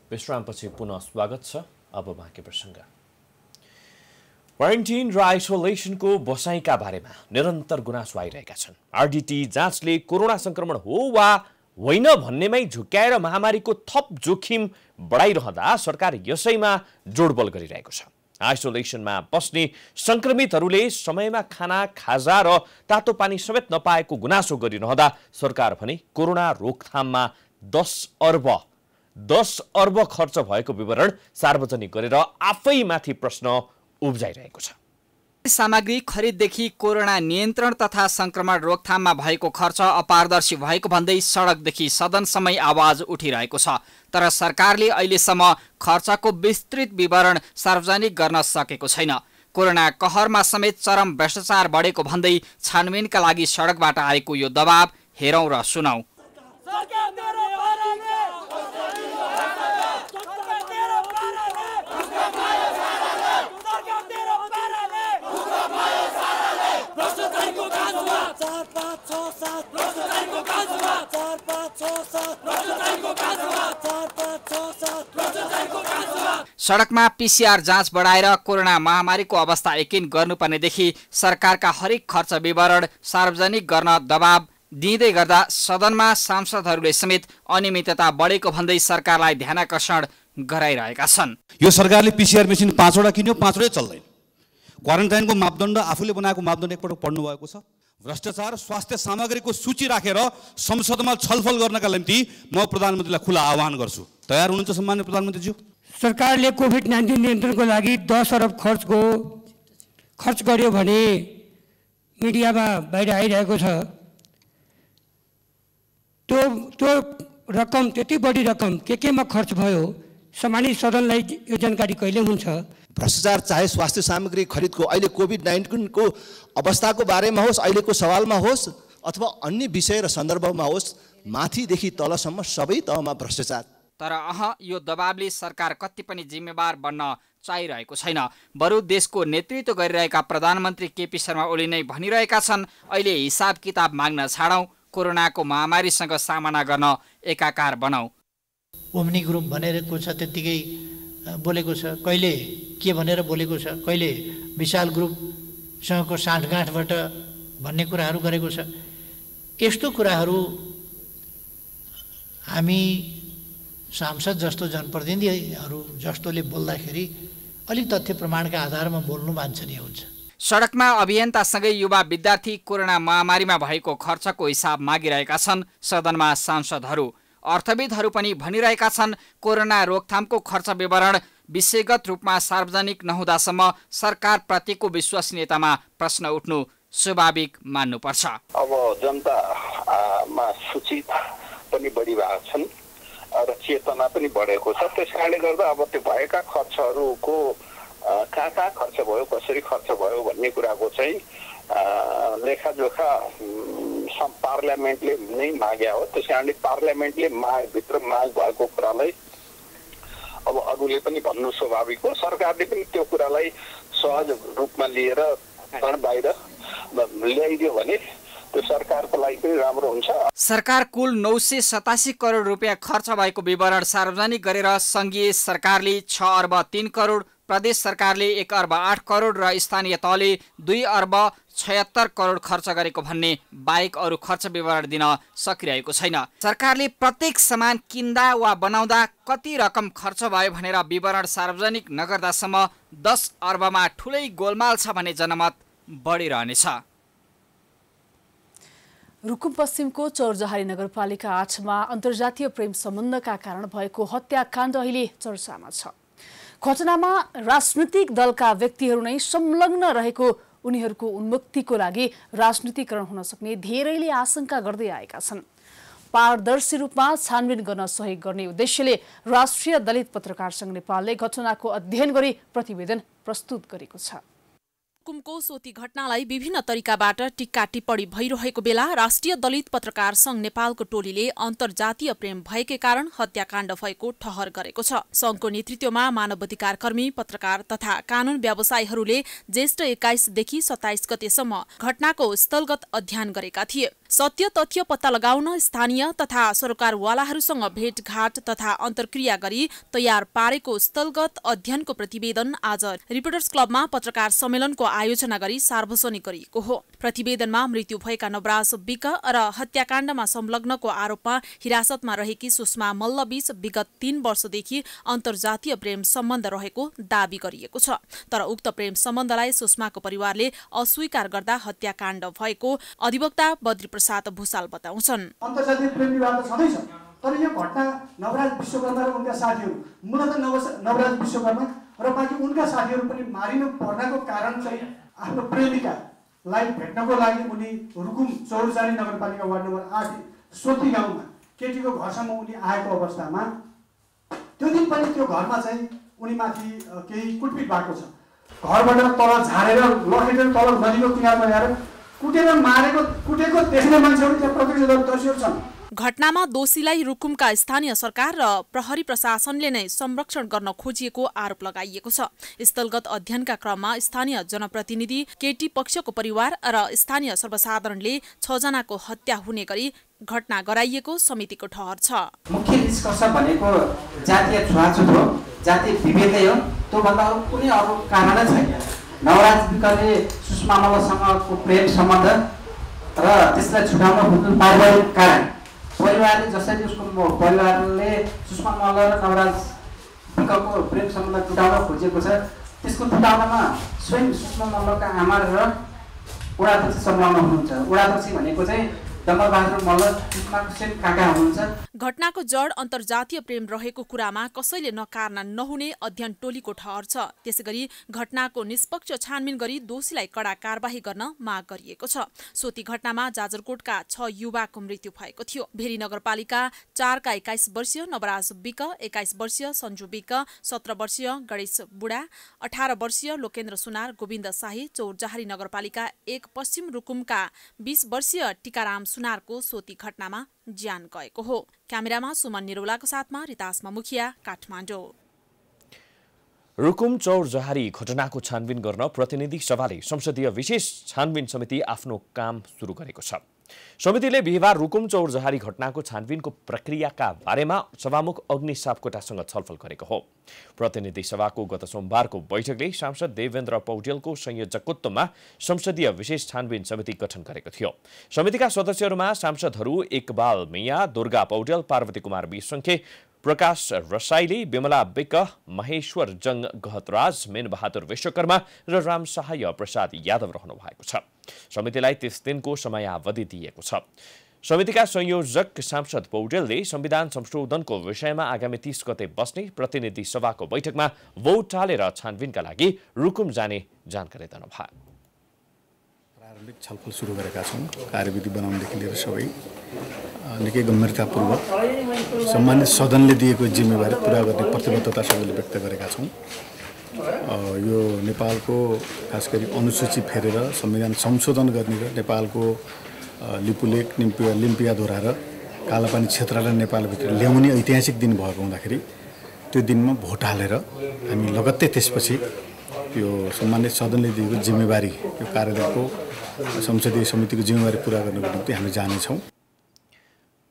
विश्रामपछि पुनः स्वागत छ। अब बाँकी प्रसङ्ग। क्वारेन्टिन र आइसोलेसनको बसाइका बारेमा निरन्तर गुनासो आइरहेका छन्। आरडीटी जाँचले कोरोना संक्रमण हो वा होइन भन्नेमै झुक्क्याएर महामारीको थप जोखिम बढाइरहँदा सरकार यसैमा जोडबल गरिरहेको छ। आइसोलेसनमा बस्ने संक्रमितहरूले समयमा खाना, खाजा र तातो पानी समेत नपाएको गुनासो गरिरहँदा सरकार भने कोरोना रोकथाममा 10 अर्ब खर्च भएको विवरण सार्वजनिक गरेर आफैमाथि प्रश्न उब्जाइरहेको छ। सामग्री खरिददेखि कोरोना नियन्त्रण तथा संक्रमण रोकथाममा भएको खर्च अपारदर्शी भएको भन्दै सडकदेखि सदनसम्मै आवाज उठिरहेको छ। तर सरकारले अहिलेसम्म खर्चको विस्तृत विवरण सार्वजनिक गर्न सकेको छैन। कोरोना कहरमा समेत चरम भ्रष्टाचार बढेको भन्दै छानबिनका लागि सडकबाट आएको यो दबाब हेरौँ र सुनौँ। सडकमा पीसीआर जाँच बढाएर कोरोना महामारीको अवस्था यकिन गर्नुपर्नेदेखि सरकारका हरेक खर्च विवरण सार्वजनिक गर्न दबाब दिँदै गर्दा सदनमा सांसदहरूले समेत अनियमितता बढेको भन्दै सरकारलाई ध्यानाकर्षण गराइरहेका छन्। यो सरकारले पीसीआर मेसिन 5वटा किन्यो, 5वटै चल्दैन। क्वारेन्टाइनको मापदण्ड आफूले बनाएको मापदण्ड एकपटक पढ्नु भएको छ। भ्रष्टाचार स्वास्थ्य सामग्रीको सूची राखेर संसदमा छलफल गर्नका निम्ति म प्रधानमन्त्रीलाई खुला आह्वान गर्छु। तयार हुनुहुन्छ सम्माननीय प्रधानमन्त्रीज्यू? सरकारले कोभिड-19 नियन्त्रणको लागि 10 अरब खर्च गर्यो भने मिडियामा बाहिर आइरहेको छ। त्यो रकम, त्यति बढी रकम केमा खर्च भयो? सम्मानित सदनलाई यो जानकारी कहिले हुन्छ? भ्रष्टाचार चाहे स्वास्थ्य सामग्री खरिदको अहिले कोभिड-19 को अवस्थाको बारेमा होस्, अहिलेको सवालमा होस् अथवा अन्य विषय र सन्दर्भमा होस्, माथिदेखि तलसम्म सबै तहमा भ्रष्टाचार। तर यो दबावले सरकार कति पनि जिम्मेवार बन्न चाहिरहेको छैन। बरु देशको नेतृत्व गरिरहेका प्रधानमन्त्री केपी शर्मा ओली नै भनिरहेका छन्, अहिले हिसाब किताब माग्न छाडौँ, कोरोनाको महामारीसँग सामना गर्न एकाकार बनाऊ। ओम्नी ग्रुप भनेको छ, त्यतिकै बोलेको छ, कहिले के भनेर बोलेको छ, कहिले विशाल ग्रुपसँगको साँठगाँठबाट भन्ने कुराहरू गरेको छ। यस्तो कुराहरू हामी सांसद जस्तो जनप्रतिनिधिहरू जस्तोले बोल्दाखेरि अलिक तथ्य प्रमाणका आधारमा बोल्नु वाञ्छनीय हुन्छ। सडकमा अभियन्तासँगै युवा विद्यार्थी कोरोना महामारीमा भएको खर्चको हिसाब मागिरहेका छन् सदनमा सांसदहरू। अर्थविदहरू पनि भनिरहेका छन्, कोरोना रोकथामको खर्च विवरण विषयगत रूपमा सार्वजनिक नहुँदासम्म सरकारप्रतिको विश्वसनीयतामा प्रश्न उठ्नु स्वाभाविक मान्नुपर्छ। अब जनतामा सूचित पनि बढी भएको छन् र चेतना पनि बढेको छ। त्यस कारणले गर्दा अब त्यो भएका खर्चहरूको कहाँ खर्च भयो, कसरी खर्च भयो भन्ने कुराको चाहिँ लेखाजोखा पार्लियामेन्टले नै माग्या हो। त्यस कारणले पार्लियामेन्टले भित्र माग भएको कुरालाई अब अरूले पनि भन्नु स्वाभाविक हो। सरकारले पनि त्यो कुरालाई सहज रूपमा लिएर बाहिर ल्याइदियो भने त्यो सरकारको लागि पनि राम्रो हुन्छ। सरकार कुल 987 करोड रुपियाँ खर्च भएको विवरण सार्वजनिक गरेर संघीय सरकारले 6 अर्ब 3 करोड, प्रदेश सरकारले 1 अर्ब 8 करोड र स्थानीय तहले 2 अर्ब 76 करोड खर्च गरेको भन्ने बाहेक अरू खर्च विवरण दिन सकिरहेको छैन। सरकारले प्रत्येक सामान किन्दा वा बनाउँदा कति रकम खर्च भयो भनेर विवरण सार्वजनिक नगर्दासम्म 10 अर्बमा ठुलै गोलमाल छ भन्ने जनमत बढिरहनेछ। रुकुम पश्चिमको चौरजहारी नगरपालिका 8मा अन्तर्जातीय प्रेम सम्बन्धका कारण भएको हत्याकाण्ड अहिले चर्चामा छ। घटनामा राजनीतिक दलका व्यक्तिहरू नै संलग्न रहेको उनीहरूको उन्मुक्तिको लागि राजनीतिकरण हुन सक्ने धेरैले आशंका गर्दै आएका छन्। पारदर्शी रूपमा छानबिन गर्न सहयोग गर्ने उद्देश्यले राष्ट्रिय दलित पत्रकार संघ नेपालले घटनाको अध्ययन गरी प्रतिवेदन प्रस्तुत गरेको छ। रुकुमको सोती घटनालाई विभिन्न तरिकाबाट टिक्का टिप्पणी भइरहेको बेला राष्ट्रिय दलित पत्रकार संघ नेपालको टोलीले अन्तर्जातीय प्रेम भएकै कारण हत्याकाण्ड भएको ठहर गरेको छ। संघको नेतृत्वमा मानवाधिकार कर्मी, पत्रकार तथा कानून व्यवसायीहरूले ज्येष्ठ 21 देखि 27 गतेसम्म घटनाको स्थलगत अध्ययन गरेका थिए। सत्य तथ्य पत्ता लगाउन स्थानीय तथा सरकारवालाहरूसँग भेटघाट तथा अन्तर्क्रिया गरी तयार पारेको स्थलगत अध्ययनको प्रतिवेदन आज रिपोर्टर्स क्लबमा पत्रकार सम्मेलनको आयोजना गरी सार्वजनिक गरिएको हो। प्रतिवेदनमा मृत्यु भएका नवराज विक र हत्याकाण्डमा संलग्नको आरोपमा हिरासतमा रहेकी सुषमा मल्लबीच विगत 3 वर्षदेखि अन्तर्जातीय प्रेम सम्बन्ध रहेको दावी गरिएको छ। तर उक्त प्रेम सम्बन्धलाई सुषमाको परिवारले अस्वीकार गर्दा हत्याकाण्ड भएको अधिवक्ता बद्री प्रसाद भूषाल बताउँछन्। अन्तर्जातीय प्रेम विवाद त छँदैछ, तर यो घटना नवराज विश्वकर्मा र उनका साथीहरू, मूलतः नवराज विश्वकर्मा र बाँकी उनका साथीहरू पनि मारिनु पर्नको कारण चाहिँ आफ्नो प्रेमिकालाई भेट्नको लागि उनी रुकुम चौरजहारी नगरपालिका वार्ड नम्बर 8 सोती गाउँमा केटीको घरसम्म उनी आएको अवस्थामा त्यो दिन पनि त्यो घरमा चाहिँ उनी माथि केही कुटपिट भएको छ। घरबाट तल झारेर लखेटेर तल नदीको किनारमा ल्याएर कुटेको देख्ने मान्छेहरू त्यहाँ प्रत्यक्षदर्शीहरू छन्। घटनामा दोषीलाई रुकुमका स्थानीय सरकार र प्रहरी प्रशासनले नै संरक्षण गर्न खोजिएको आरोप लगाइएको छ। स्थलगत अध्ययनका क्रममा स्थानीय जनप्रतिनिधि, केटी पक्षको परिवार र स्थानीय सर्वसाधारणले 6 जनाको हत्या हुने गरी घटना गराइएको समितिको ठहर छ। मुख्य निष्कर्ष भनेको जातीय छुवाछुत हो, जातीय विभेदै हो, त्योभन्दा कुनै अरू कारणै छैन। नवराज विकले सुषमा मल्लसँगको प्रेम सम्बन्ध र त्यसलाई छुटाउन खोज्नु पारिवारिक कारण, परिवारले जसरी उसको परिवारले सुषमा मल्ल र नवराज विकको प्रेम सम्बन्ध टुटाउन खोजेको छ, त्यसको टुटाउनमा स्वयं सुषमा मल्लका आमा र वडाध्यक्ष संलग्न हुनुहुन्छ। वडाध्यक्ष भनेको चाहिँ डम्बरबहादुर मल्ल कृष्णकुमार सेन काका हुनुहुन्छ। घटनाको जड अन्तर्जातीय प्रेम रहेको कुरामा कसैले नकार्न नहुने अध्ययन टोलीको ठहर छ। त्यसैगरी घटनाको निष्पक्ष छानबिन गरी दोषीलाई कडा कारबाही गर्न माग गरिएको छ। सोती घटनामा जाजरकोटका 6 युवाको मृत्यु भएको थियो। भेरी नगरपालिका 4 का 21 वर्षीय नवराज विक, 21 वर्षीय सञ्जु विक, 17 वर्षीय गणेश बुढा, 18 वर्षीय लोकेन्द्र सुनार, गोविन्द शाही, चौरजहारी नगरपालिका 1 पश्चिम रुकुमका 20 वर्षीय टिकाराम सुनारको सोती घटनामा ज्यान गएको हो। क्यामेरामा सुमन निरौलाको साथमा रितासमा मुखिया, काठमाडौँ। रुकुम चौरजहारी घटनाको छानबिन गर्न प्रतिनिधि सभाले संसदीय विशेष छानबिन समिति आफ्नो काम सुरु गरेको छ। समितिले बिहिबार रुकुम चौरजहारी घटनाको छानबिनको प्रक्रियाका बारेमा सभामुख अग्नि सापकोटासँग छलफल गरेको हो। प्रतिनिधि सभाको गत सोमबारको बैठकले सांसद देवेन्द्र पौडेलको संयोजकत्वमा संसदीय विशेष छानबिन समिति गठन गरेको थियो। समितिका सदस्यहरूमा सांसदहरू इकबाल मिया, दुर्गा पौडेल, पार्वती कुमार बिसंखे, प्रकाश रसाइली, विमला विक, महेश्वर जंग गहतराज, मेनबहादुर विश्वकर्मा र रामसहाय प्रसाद यादव रहनु भएको छ। समितिलाई 30 दिनको समयावधि दिएको छ। समितिका संयोजक सांसद पौडेलले संविधान संशोधनको विषयमा आगामी 30 गते बस्ने प्रतिनिधि सभाको बैठकमा भोट हालेर छानबिनका लागि रुकुम जाने जानकारी दिनुभयो। प्रारम्भिक छलफल सुरु गरेका छौँ। कार्यविधि बनाउनदेखि लिएर सबै निकै गम्भीरतापूर्वक सम्मानित सदनले दिएको जिम्मेवारी पुरा गर्ने प्रतिबद्धता सबैले व्यक्त गरेका छौँ। यो नेपालको खास गरी अनुसूची फेरेर संविधान संशोधन गर्ने र नेपालको लिपुलेख लिम्पियाधुरा र कालापानी क्षेत्रलाई नेपालभित्र ल्याउने ऐतिहासिक दिन भएको हुँदाखेरि त्यो दिनमा भोट हालेर हामी लगत्तै त्यसपछि यो सम्मानित सदनले दिएको जिम्मेवारी यो कार्यालयको संसदीय समितिको जिम्मेवारी पुरा गर्नको निम्ति हामी जानेछौँ।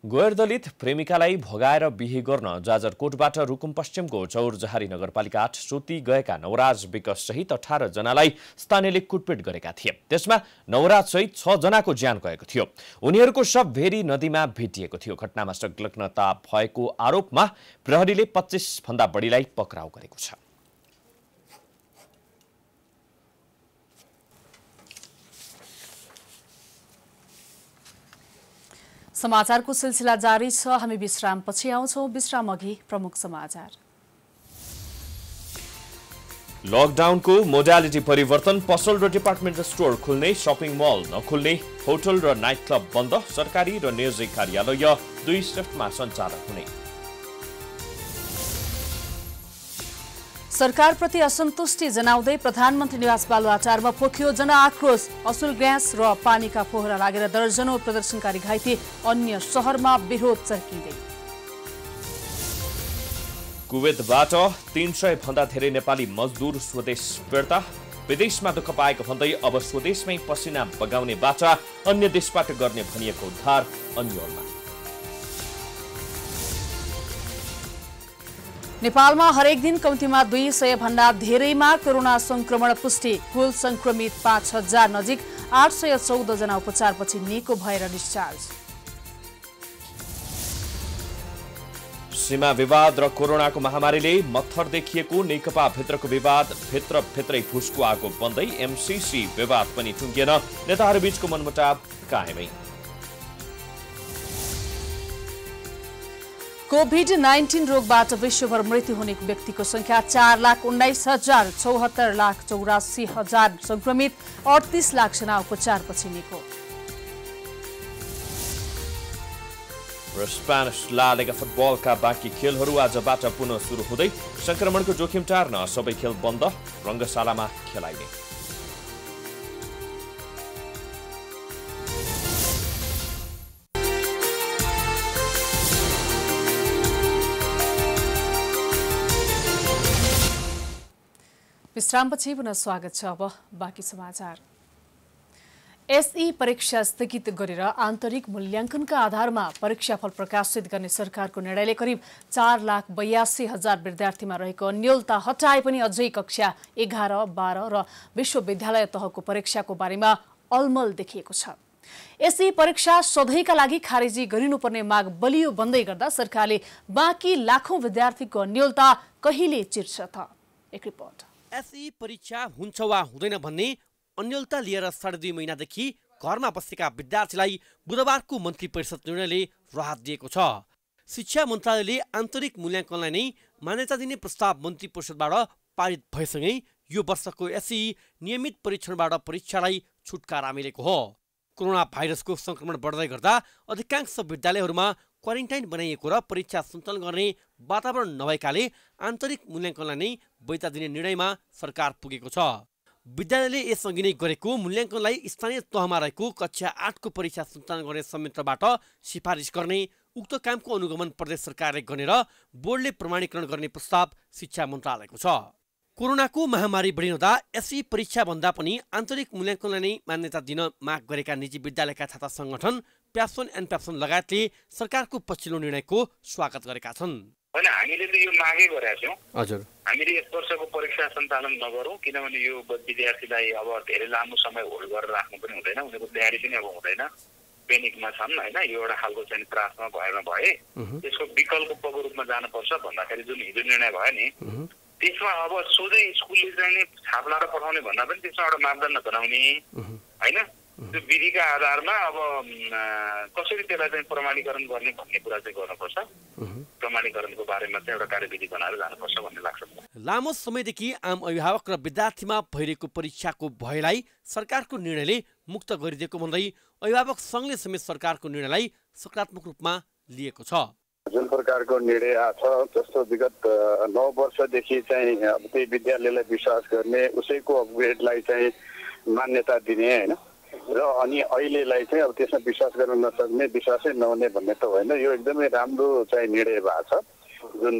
गैरदलित प्रेमिकालाई भगाएर बिहे गर्न जाजरकोटबाट रुकुम पश्चिमको चौरजहारी नगरपालिका 8 सोती गएका नवराज विकास सहित 18 जनालाई स्थानीयले कुटपिट गरेका थिए। त्यसमा नवराज सहित 6 जनाको ज्यान गएको थियो। उनीहरूको शव भेरी नदीमा भेटिएको थियो। घटनामा संलग्नता भएको आरोपमा प्रहरीले 25 भन्दा बढीलाई पक्राउ गरेको छ। समाचारको सिलसिला जारी छ। हामी विश्रामपछि आउँछौँ। विश्राम अघि प्रमुख समाचार। लकडाउनको मोडालिटी परिवर्तन, पसल र डिपार्टमेन्टल स्टोर खुल्ने, शपिङ मल नखुल्ने, होटल र नाइट क्लब बन्द, सरकारी र निजी कार्यालय 2 शिफ्टमा सञ्चालन हुने। सरकारप्रति असन्तुष्टि जनाउँदै प्रधानमन्त्री निवास बालुवाटारमा पोखियो जनआक्रोश। असुल ग्यास र पानीका फोहरा लागेर दर्जनौं प्रदर्शनकारी घाइते, अन्य शहरमा विरोध चर्किँदै। कुवेतबाट 300 भन्दा धेरै नेपाली मजदुर स्वदेश फिर्ता, विदेशमा दुःख पाएको भन्दै अब स्वदेशमै पसिना बगाउने बाचा, अन्य देशबाट गर्ने भनिएको उद्धार अन्यलमा। नेपालमा हरेक दिन कम्तीमा 200 भन्दा धेरैमा कोरोना संक्रमण पुष्टि। कुल संक्रमित 5000 नजिक, 814 जना उपचारपछि निको भएर डिस्चार्ज। सीमा विवाद र कोरोनाको महामारीले मत्थर देखिएको नेकपा भित्रको विवाद, भित्रै फुसको आगो बन्दै एमसीसी विवाद पनि टुङ्गिएन, नेताहरूबीचको मनमुटाव कायमै। कोभिड-19 रोगबाट विश्वभर मृत्यु हुने व्यक्तिको संख्या 4,19,74,84,000 संक्रमित, 38 लाख जना उपचारपछि निको। स्पेनिश ला लिगा फुटबलका बाँकी खेलहरू आजबाट पुनः सुरु हुँदै, संक्रमणको जोखिम टार्न सबै खेल बन्द, रङ्गशालामा खेलाइने। विश्रामपछि पुनः स्वागत छ। अब बाँकी समाचार। एसई परीक्षा स्थगित गरेर आन्तरिक मूल्याङ्कनका आधारमा परीक्षाफल प्रकाशित गर्ने सरकारको निर्णयले करिब 4,82,000 विद्यार्थीमा रहेको अन्योलता हटाए पनि अझै कक्षा 11, 12 र विश्वविद्यालय तहको परीक्षाको बारेमा अलमल देखिएको छ। एसई परीक्षा सधैँका लागि खारेजी गरिनुपर्ने माग बलियो बन्दै गर्दा सरकारले बाँकी लाखौं विद्यार्थीको अन्योलता कहिले चिर्छ त? एक रिपोर्ट। एसई परीक्षा हुन्छ वा हुँदैन भन्ने अन्योलता लिएर 2.5 महिनादेखि घरमा बसेका विद्यार्थीलाई बुधबारको मन्त्री परिषद निर्णयले राहत दिएको छ। शिक्षा मन्त्रालयले आन्तरिक मूल्याङ्कनलाई नै मान्यता दिने प्रस्ताव मन्त्री परिषदबाट पारित भएसँगै यो वर्षको एसई नियमित परीक्षणबाट परीक्षालाई छुटकारा मिलेको हो। कोरोना भाइरसको संक्रमण बढ्दै गर्दा अधिकांश विद्यालयहरूमा क्वारेन्टाइन बनाइएको र परीक्षा सञ्चालन गर्ने वातावरण नभएकाले आन्तरिक मूल्याङ्कनलाई नै वैधता दिने निर्णयमा सरकार पुगेको छ। विद्यालयले यसअघि नै गरेको मूल्याङ्कनलाई स्थानीय तहमा रहेको कक्षा 8 को परीक्षा सञ्चालन गर्ने संयन्त्रबाट सिफारिस गर्ने उक्त कामको अनुगमन प्रदेश सरकारले गर्ने र बोर्डले प्रमाणीकरण गर्ने प्रस्ताव शिक्षा मन्त्रालयको छ। कोरोनाको महामारी बढिरहँदा एसई परीक्षा भन्दा पनि आन्तरिक मूल्याङ्कनलाई नै मान्यता दिन माग गरेका निजी विद्यालयका छात्र संगठन प्यासन एन्ड प्यासन लगायतले सरकारको पछिल्लो निर्णयको स्वागत गरेका छन्। होइन, हामीले त यो मागै गरेका छौँ। हजुर, हामीले यस वर्षको परीक्षा सञ्चालन नगरौँ, किनभने यो विद्यार्थीलाई अब धेरै लामो समय होल्ड गरेर राख्नु पनि हुँदैन, उनीहरूको तयारी पनि अब हुँदैन, पेनिकमा छन् होइन। यो एउटा खालको चाहिँ त्रासमा भएमा भए त्यसको विकल्पको रूपमा जानुपर्छ भन्दाखेरि जुन हिजो निर्णय भयो नि, त्यसमा अब सोझै स्कुलले चाहिँ छाप लाएर पठाउने भन्दा पनि त्यसमा एउटा मापदण्ड बनाउने होइन, त्यो विधिका आधारमा अब कसरी त्यसलाई चाहिँ प्रमाणीकरण गर्ने भन्ने कुरा चाहिँ गर्नुपर्छ। प्रमाणीकरणको बारेमा चाहिँ एउटा कार्यविधि बनाएर जानुपर्छ भन्ने लाग्छ। लामो समयदेखि आम अभिभावक र विद्यार्थीमा भइरहेको परीक्षाको भयलाई सरकारको निर्णयले मुक्त गरिदिएको भन्दै अभिभावक सङ्घले समेत सरकारको निर्णयलाई सकारात्मक रूपमा लिएको छ। जुन प्रकारको निर्णय आछ, जस्तो विगत 9 वर्षदेखि चाहिँ त्यही विद्यालयलाई विश्वास गर्ने, उसैको अपग्रेडलाई चाहिँ मान्यता दिने होइन, र अनि अहिलेलाई चाहिँ अब त्यसमा विश्वास गर्न नसक्ने, विश्वासै नहुने भन्ने त होइन। यो एकदमै राम्रो चाहिँ निर्णय भएको छ। जुन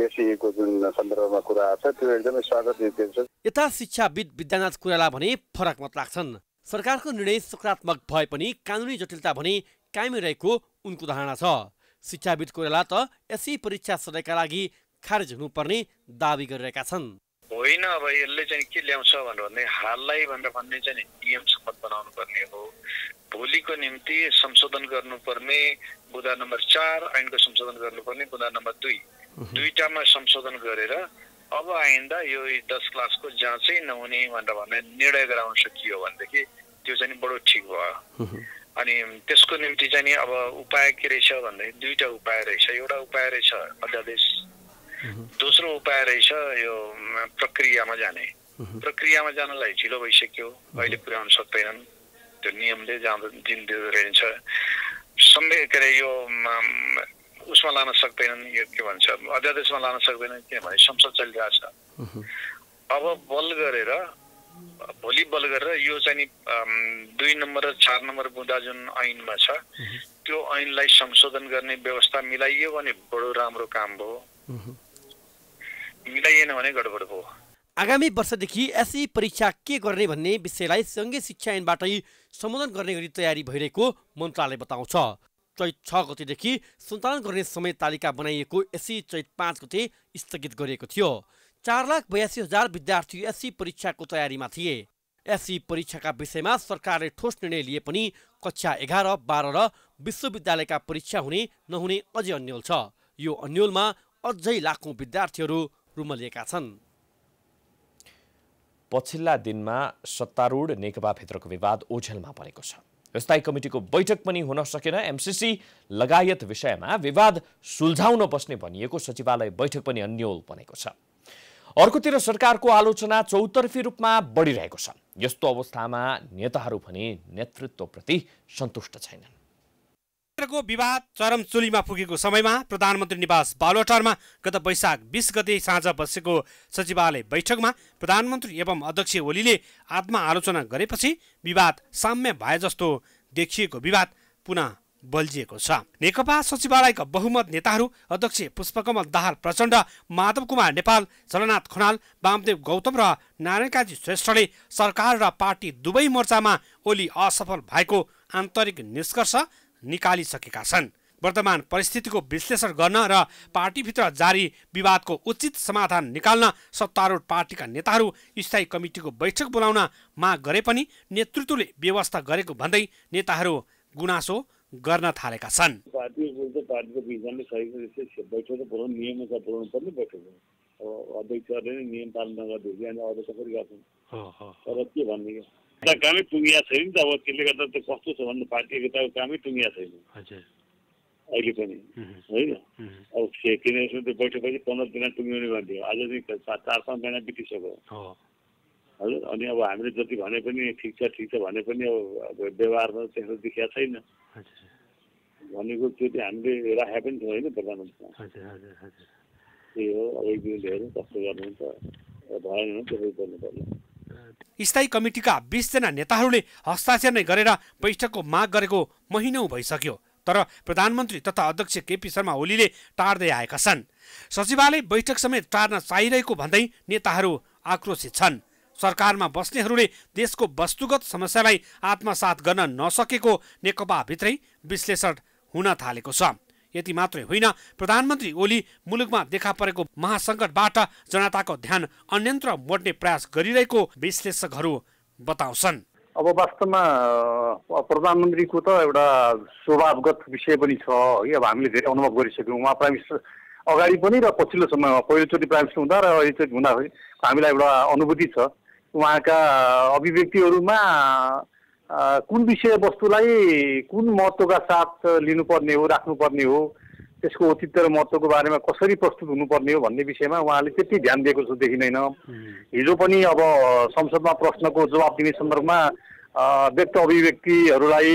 एसईको जुन सन्दर्भमा कुरा छ त्यो एकदमै स्वागत योग्य छ। यता शिक्षाविद विद्यानाथ कोइराला भने फरक मत लाग्छन्। सरकारको निर्णय सकारात्मक भए पनि कानुनी जटिलता भने कायमै रहेको उनको धारणा छ। शिक्षाविद कोइराला त एसई परीक्षा सधैँका लागि खारेज हुनुपर्ने दावी गरिरहेका छन्। होइन, अब यसले चाहिँ के ल्याउँछ भन्ने हाललाई भन्ने चाहिँ नियम सम्मत बनाउनु पर्ने हो। भोलिको निम्ति संशोधन गर्नुपर्ने बुँदा नम्बर 4, ऐनको संशोधन गर्नुपर्ने बुँदा नम्बर 2, दुईटामा संशोधन गरेर अब आइन्दा यो 10 क्लासको जाँचै नहुने भन्ने निर्णय गराउन सकियो भनेदेखि त्यो चाहिँ बडो ठिक भयो। अनि त्यसको निम्ति चाहिँ अब उपाय के रहेछ भन्दै दुईटा उपाय रहेछ। एउटा उपाय रहेछ अध्यादेश, दोस्रो उपाय रहेछ यो प्रक्रियामा जाने। प्रक्रियामा जानलाई ढिलो भइसक्यो, अहिले पुर्याउन सक्दैनन्, त्यो नियमले दिन दिँदो के अरे यो उसमा लान सक्दैनन्, यो के भन्छ अध्यादेशमा लान सक्दैनन्, किनभने संसद चलिरहेछ। अब भोलि बल गरेर यो चाहिँ 2 नम्बर र 4 नम्बर बुँदा जुन ऐनमा छ त्यो ऐनलाई संशोधन गर्ने व्यवस्था मिलाइयो भने बडो राम्रो काम भयो, मिलाइएन भने गडबड भयो। आगामी वर्षदेखि एसई परीक्षा के गर्ने भन्ने विषयलाई सङ्घीय शिक्षा ऐनबाटै सम्बोधन गर्ने गरी तयारी भइरहेको मन्त्रालय बताउँछ। चैत 6 गतेदेखि सञ्चालन गर्ने समय तालिका बनाइएको एसई चैत 5 गते स्थगित गरिएको थियो। 4,82,000 विद्यार्थी एसई परीक्षाको तयारीमा थिए। एसई परीक्षाका विषयमा सरकारले ठोस निर्णय लिए पनि कक्षा 11, 12 र विश्वविद्यालयका परीक्षा हुने नहुने अझै अन्यल छ। यो अन्यलमा अझै लाखौं विद्यार्थीहरू रुमलिएका छन्। पछिल्ला दिनमा सत्तारूढ नेकपाभित्रको विवाद ओझेलमा परेको छ। स्थायी कमिटीको बैठक पनि हुन सकेन। एमसीसी लगायत विषयमा विवाद सुल्झाउन बस्ने भनिएको सचिवालय बैठक पनि अन्यल बनेको छ। अर्कोतिर सरकारको आलोचना चौतर्फी रूपमा बढिरहेको छ। यस्तो अवस्थामा नेताहरू भने नेतृत्वप्रति सन्तुष्ट छैनन्। को विवाद चरमचुलीमा पुगेको समयमा प्रधानमन्त्री निवास बालुवाटारमा गत वैशाख 20 गते साँझ बसेको सचिवालय बैठकमा प्रधानमन्त्री एवं अध्यक्ष ओलीले आत्मआलोचना गरेपछि विवाद साम्य भए जस्तो देखिएको विवाद पुनः बल्झिएको छ। नेकपा सचिवालयका बहुमत नेताहरू अध्यक्ष पुष्पकमल दाहाल प्रचण्ड, माधव कुमार नेपाल, झलनाथ खनाल, वामदेव गौतम र नारायणकाजी श्रेष्ठले सरकार र पार्टी दुवै मोर्चामा ओली असफल भएको आन्तरिक निष्कर्ष निकालिसकेका छन्। वर्तमान परिस्थितिको विश्लेषण गर्न र पार्टीभित्र जारी विवादको उचित समाधान निकाल्न सत्तारूढ पार्टीका नेताहरू स्थायी कमिटीको बैठक बोलाउन माग गरे पनि नेतृत्वले व्यवस्था गरेको भन्दै नेताहरू गुनासो गर्न थालेका छन्। पार्टीको विधानले सही बैठक बोलाउनु नियमअनुसार बोलाउनु पर्ने बैठक हो। अब अध्यक्षहरूले नियम पालन नगर्दाखेरि अनि अरू कसरी गर्छन् र के भन्ने कामै टुङ्गिया छैन नि त। अब त्यसले गर्दा त कस्तो छ भन्नु पार्टी एकताको कामै टुङ्गिया छैन अहिले पनि होइन। अब किन यसमा त बैठकपछि 15 दिन टुङ्गिने भन्थ्यो, आज चाहिँ 4-5 महिना बितिसक्यो हजुर। अनि अब हामीले जति भने पनि ठिक छ भने पनि अब व्यवहारमा त्यस्तो देखिया छैन भनेको त्यो चाहिँ हामीले राखे पनि थियो होइन प्रधानमन्त्रीमा। त्यही हो, अब एक दिन हेरौँ कस्तो गर्नुहुन्छ, भएन त्यसै गर्नु पर्यो। स्थायी कमिटीका 20 जना नेताहरूले हस्ताक्षर नै गरेर बैठकको माग गरेको महिनौ भइसक्यो, तर प्रधानमन्त्री तथा अध्यक्ष केपी शर्मा ओलीले टार्दै आएका छन्। सचिवालय बैठक समेत टार्न चाहिरहेको भन्दै नेताहरू आक्रोशित छन्। सरकारमा बस्नेहरूले देशको वस्तुगत समस्यालाई आत्मसात गर्न नसकेको नेकपाभित्रै विश्लेषण हुन थालेको छ। यति मात्रै होइन, प्रधानमन्त्री ओली मुलुकमा देखा परेको महासङ्कटबाट जनताको ध्यान अन्यत्र मोड्ने प्रयास गरिरहेको विश्लेषकहरू बताउँछन्। अब वास्तवमा प्रधानमन्त्रीको त एउटा स्वभावगत विषय पनि छ है। अब हामीले धेरै अनुभव गरिसक्यौँ, उहाँ प्राइम मिनिस्टर अगाडि पनि र पछिल्लो समयमा पहिलोचोटि प्राइम मिनिस्टर हुँदा र अहिलेचोटि हुँदाखेरि हामीलाई एउटा अनुभूति छ उहाँका अभिव्यक्तिहरूमा कुन विषयवस्तुलाई कुन महत्त्वका साथ लिनुपर्ने हो, राख्नुपर्ने हो, त्यसको औचित्य र महत्त्वको बारेमा कसरी प्रस्तुत हुनुपर्ने हो भन्ने विषयमा उहाँले त्यति ध्यान दिएको जस्तो देखिँदैन। हिजो पनि अब संसदमा प्रश्नको जवाब दिने सन्दर्भमा व्यक्त अभिव्यक्तिहरूलाई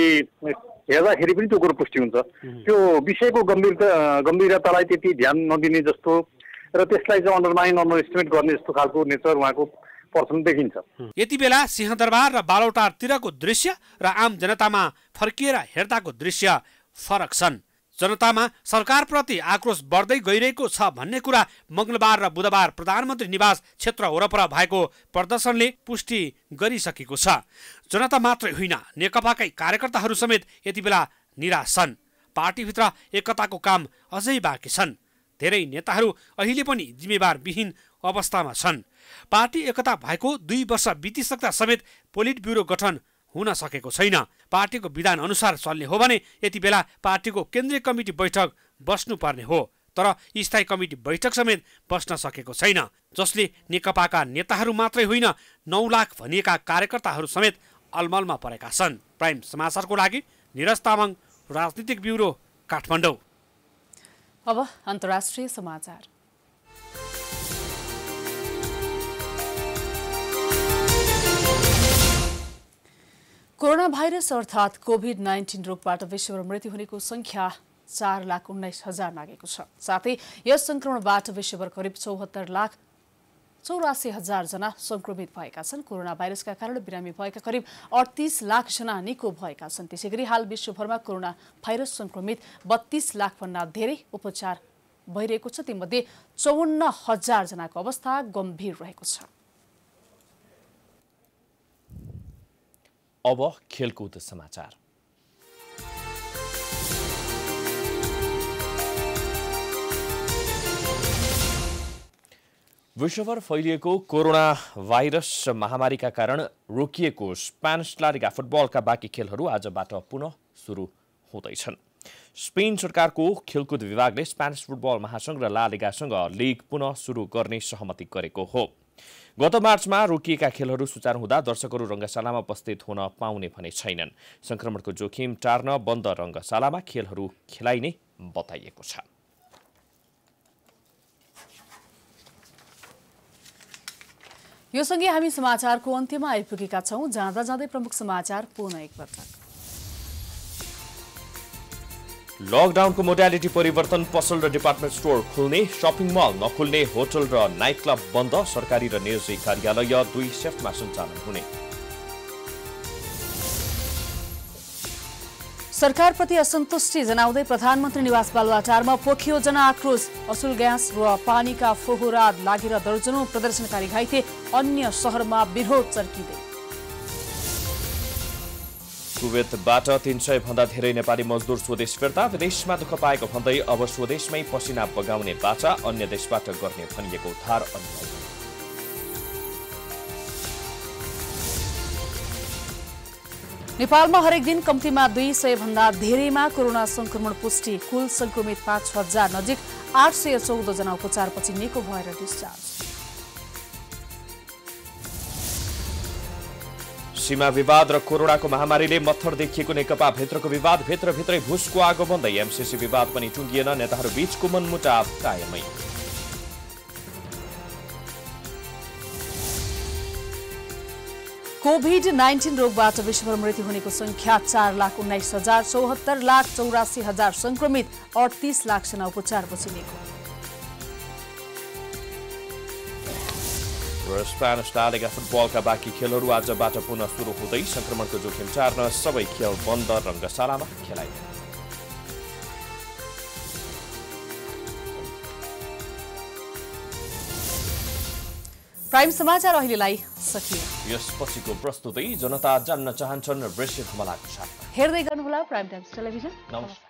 हेर्दाखेरि पनि त्यो कुरो पुष्टि हुन्छ। त्यो विषयको गम्भीरतालाई त्यति ध्यान नदिने जस्तो र त्यसलाई चाहिँ अन्डरमाइन एस्टिमेट गर्ने जस्तो खालको नेचर उहाँको पर्सन देखिन्छ। यति बेला सिंहदरबार र बालौटारतिरको दृश्य र आम जनतामा फर्किएर हेर्दाको दृश्य फरक छन्। जनतामा सरकारप्रति आक्रोश बढ्दै गइरहेको छ भन्ने कुरा मंगलबार र बुधबार प्रधानमन्त्री निवास क्षेत्र वरपर भएको प्रदर्शनले पुष्टि गरिसकेको छ। जनता मात्रै होइन, नेकपाकै कार्यकर्ताहरू समेत यति बेला निराश छन्। पार्टीभित्र एकताको काम अझै बाँकी छन्। धेरै नेताहरू अहिले पनि जिम्मेवारविहीन अवस्थामा छन्। पार्टी एकता भएको 2 वर्ष बितिसक्दा समेत पोलिट ब्युरो गठन हुन सकेको छैन। पार्टीको विधान अनुसार चल्ने हो भने यति बेला पार्टीको केन्द्रीय कमिटी बैठक बस्नुपर्ने हो, तर स्थायी कमिटी बैठक समेत बस्न सकेको छैन, जसले नेकपाका नेताहरू मात्रै होइन 9 लाख भनिएका कार्यकर्ताहरू समेत अलमलमा परेका छन्। प्राइम समाचारको लागि निरज तामाङ, राजनीतिक ब्युरो, काठमाडौँ। अब अन्तर्राष्ट्रिय समाचार। कोरोना भाइरस अर्थात् कोभिड-19 रोगबाट विश्वभर मृत्यु हुनेको संख्या 4,19,000 नागेको छ। साथै यस संक्रमणबाट विश्वभर करिब 74,84,000 जना संक्रमित भएका छन्। कोरोना भाइरसका कारण बिरामी भएका करिब 38 लाख जना निको भएका छन्। त्यसैगरी हाल विश्वभरमा कोरोना भाइरस संक्रमित 32 लाख भन्दा धेरै उपचार भइरहेको छ। तीमध्ये 54,000 जनाको अवस्था गम्भीर रहेको छ। अब खेलकुद समाचार। विश्वभर फैलिएको कोरोना भाइरस महामारीका कारण रोकिएको स्पेनिस ला लिगा फुटबलका बाँकी खेलहरू आजबाट पुनः सुरु हुँदैछन्। स्पेन सरकारको खेलकुद विभागले स्पेनिस फुटबल महासंघ र ला लिगासँग लिग पुनः सुरु गर्ने सहमति गरेको हो। गत मार्चमा रोकिएका खेलहरू सुचारू हुँदा दर्शकहरू रंगशालामा उपस्थित हुन पाउने भने छैनन्। संक्रमणको जोखिम टार्न बन्द रंगशालामा खेलहरू खेलाइने बताइएको छ। यो सँगै हामी समाचारको अन्त्यमा आइपुगेका छौं। जाँदा जाँदै प्रमुख समाचार पुनः एकपटक। लकडाउनको मोडालिटी परिवर्तन, पसल र डिपार्टमेन्ट स्टोर खुल्ने, शपिङ मल नखुल्ने, होटल र नाइट क्लब बन्द, सरकारी र निजी कार्यालय 2 शिफ्टमा सञ्चालन हुने। सरकारप्रति असन्तुष्टि जनाउँदै प्रधानमन्त्री निवास बालुवाटारमा पोखियो जनआक्रोश। असुल ग्यास र पानीका फोहोरा लागेर दर्जनौं प्रदर्शनकारी घाइते, अन्य शहरमा विरोध चर्किँदै। कुवेतबाट 300 भन्दा धेरै नेपाली मजदुर स्वदेश फिर्ता, विदेशमा दुःख पाएको भन्दै अब स्वदेशमै पसिना बगाउने बाचा, अन्य देशबाट गर्ने भनिएको उद्धार अनिवार्य। नेपालमा हरेक दिन कम्तीमा 200 भन्दा धेरैमा कोरोना संक्रमण पुष्टि। कुल संक्रमित 5,000 नजिक 814 जना उपचारपछि निको भएर डिस्चार्ज। सीमा विवाद र कोरोनाको महामारीले मत्थर देखिएको नेकपा भित्रको विवाद, भित्रभित्रै भुसको आगो बन्दै एमसीसी विवाद पनि टुङ्गिएन, नेताहरू बीचको मनमुटाव कायमै। कोभिड-19 रोगबाट विश्वभर मृत्यु हुनेको संख्या 4,19,74,84,000 संक्रमित, 38 लाख जना उपचारपछि निको। स्पेनिश ला लिगा फुटबलका बाँकी खेलहरू आजबाट पुनः सुरु हुँदै संक्रमणको जोखिम टार्न सबै खेल बन्द रङ्गशालामा खेलाइने। प्राइम समाचार अहिलेलाई सकियो। यसपछिको प्रस्तुति जनता जान्न चाहन्छन् वृश्चिक मलाको साथमा। हेर्दै गर्नुहोला प्राइम टाइम्स टेलिभिजन। नमस्कार।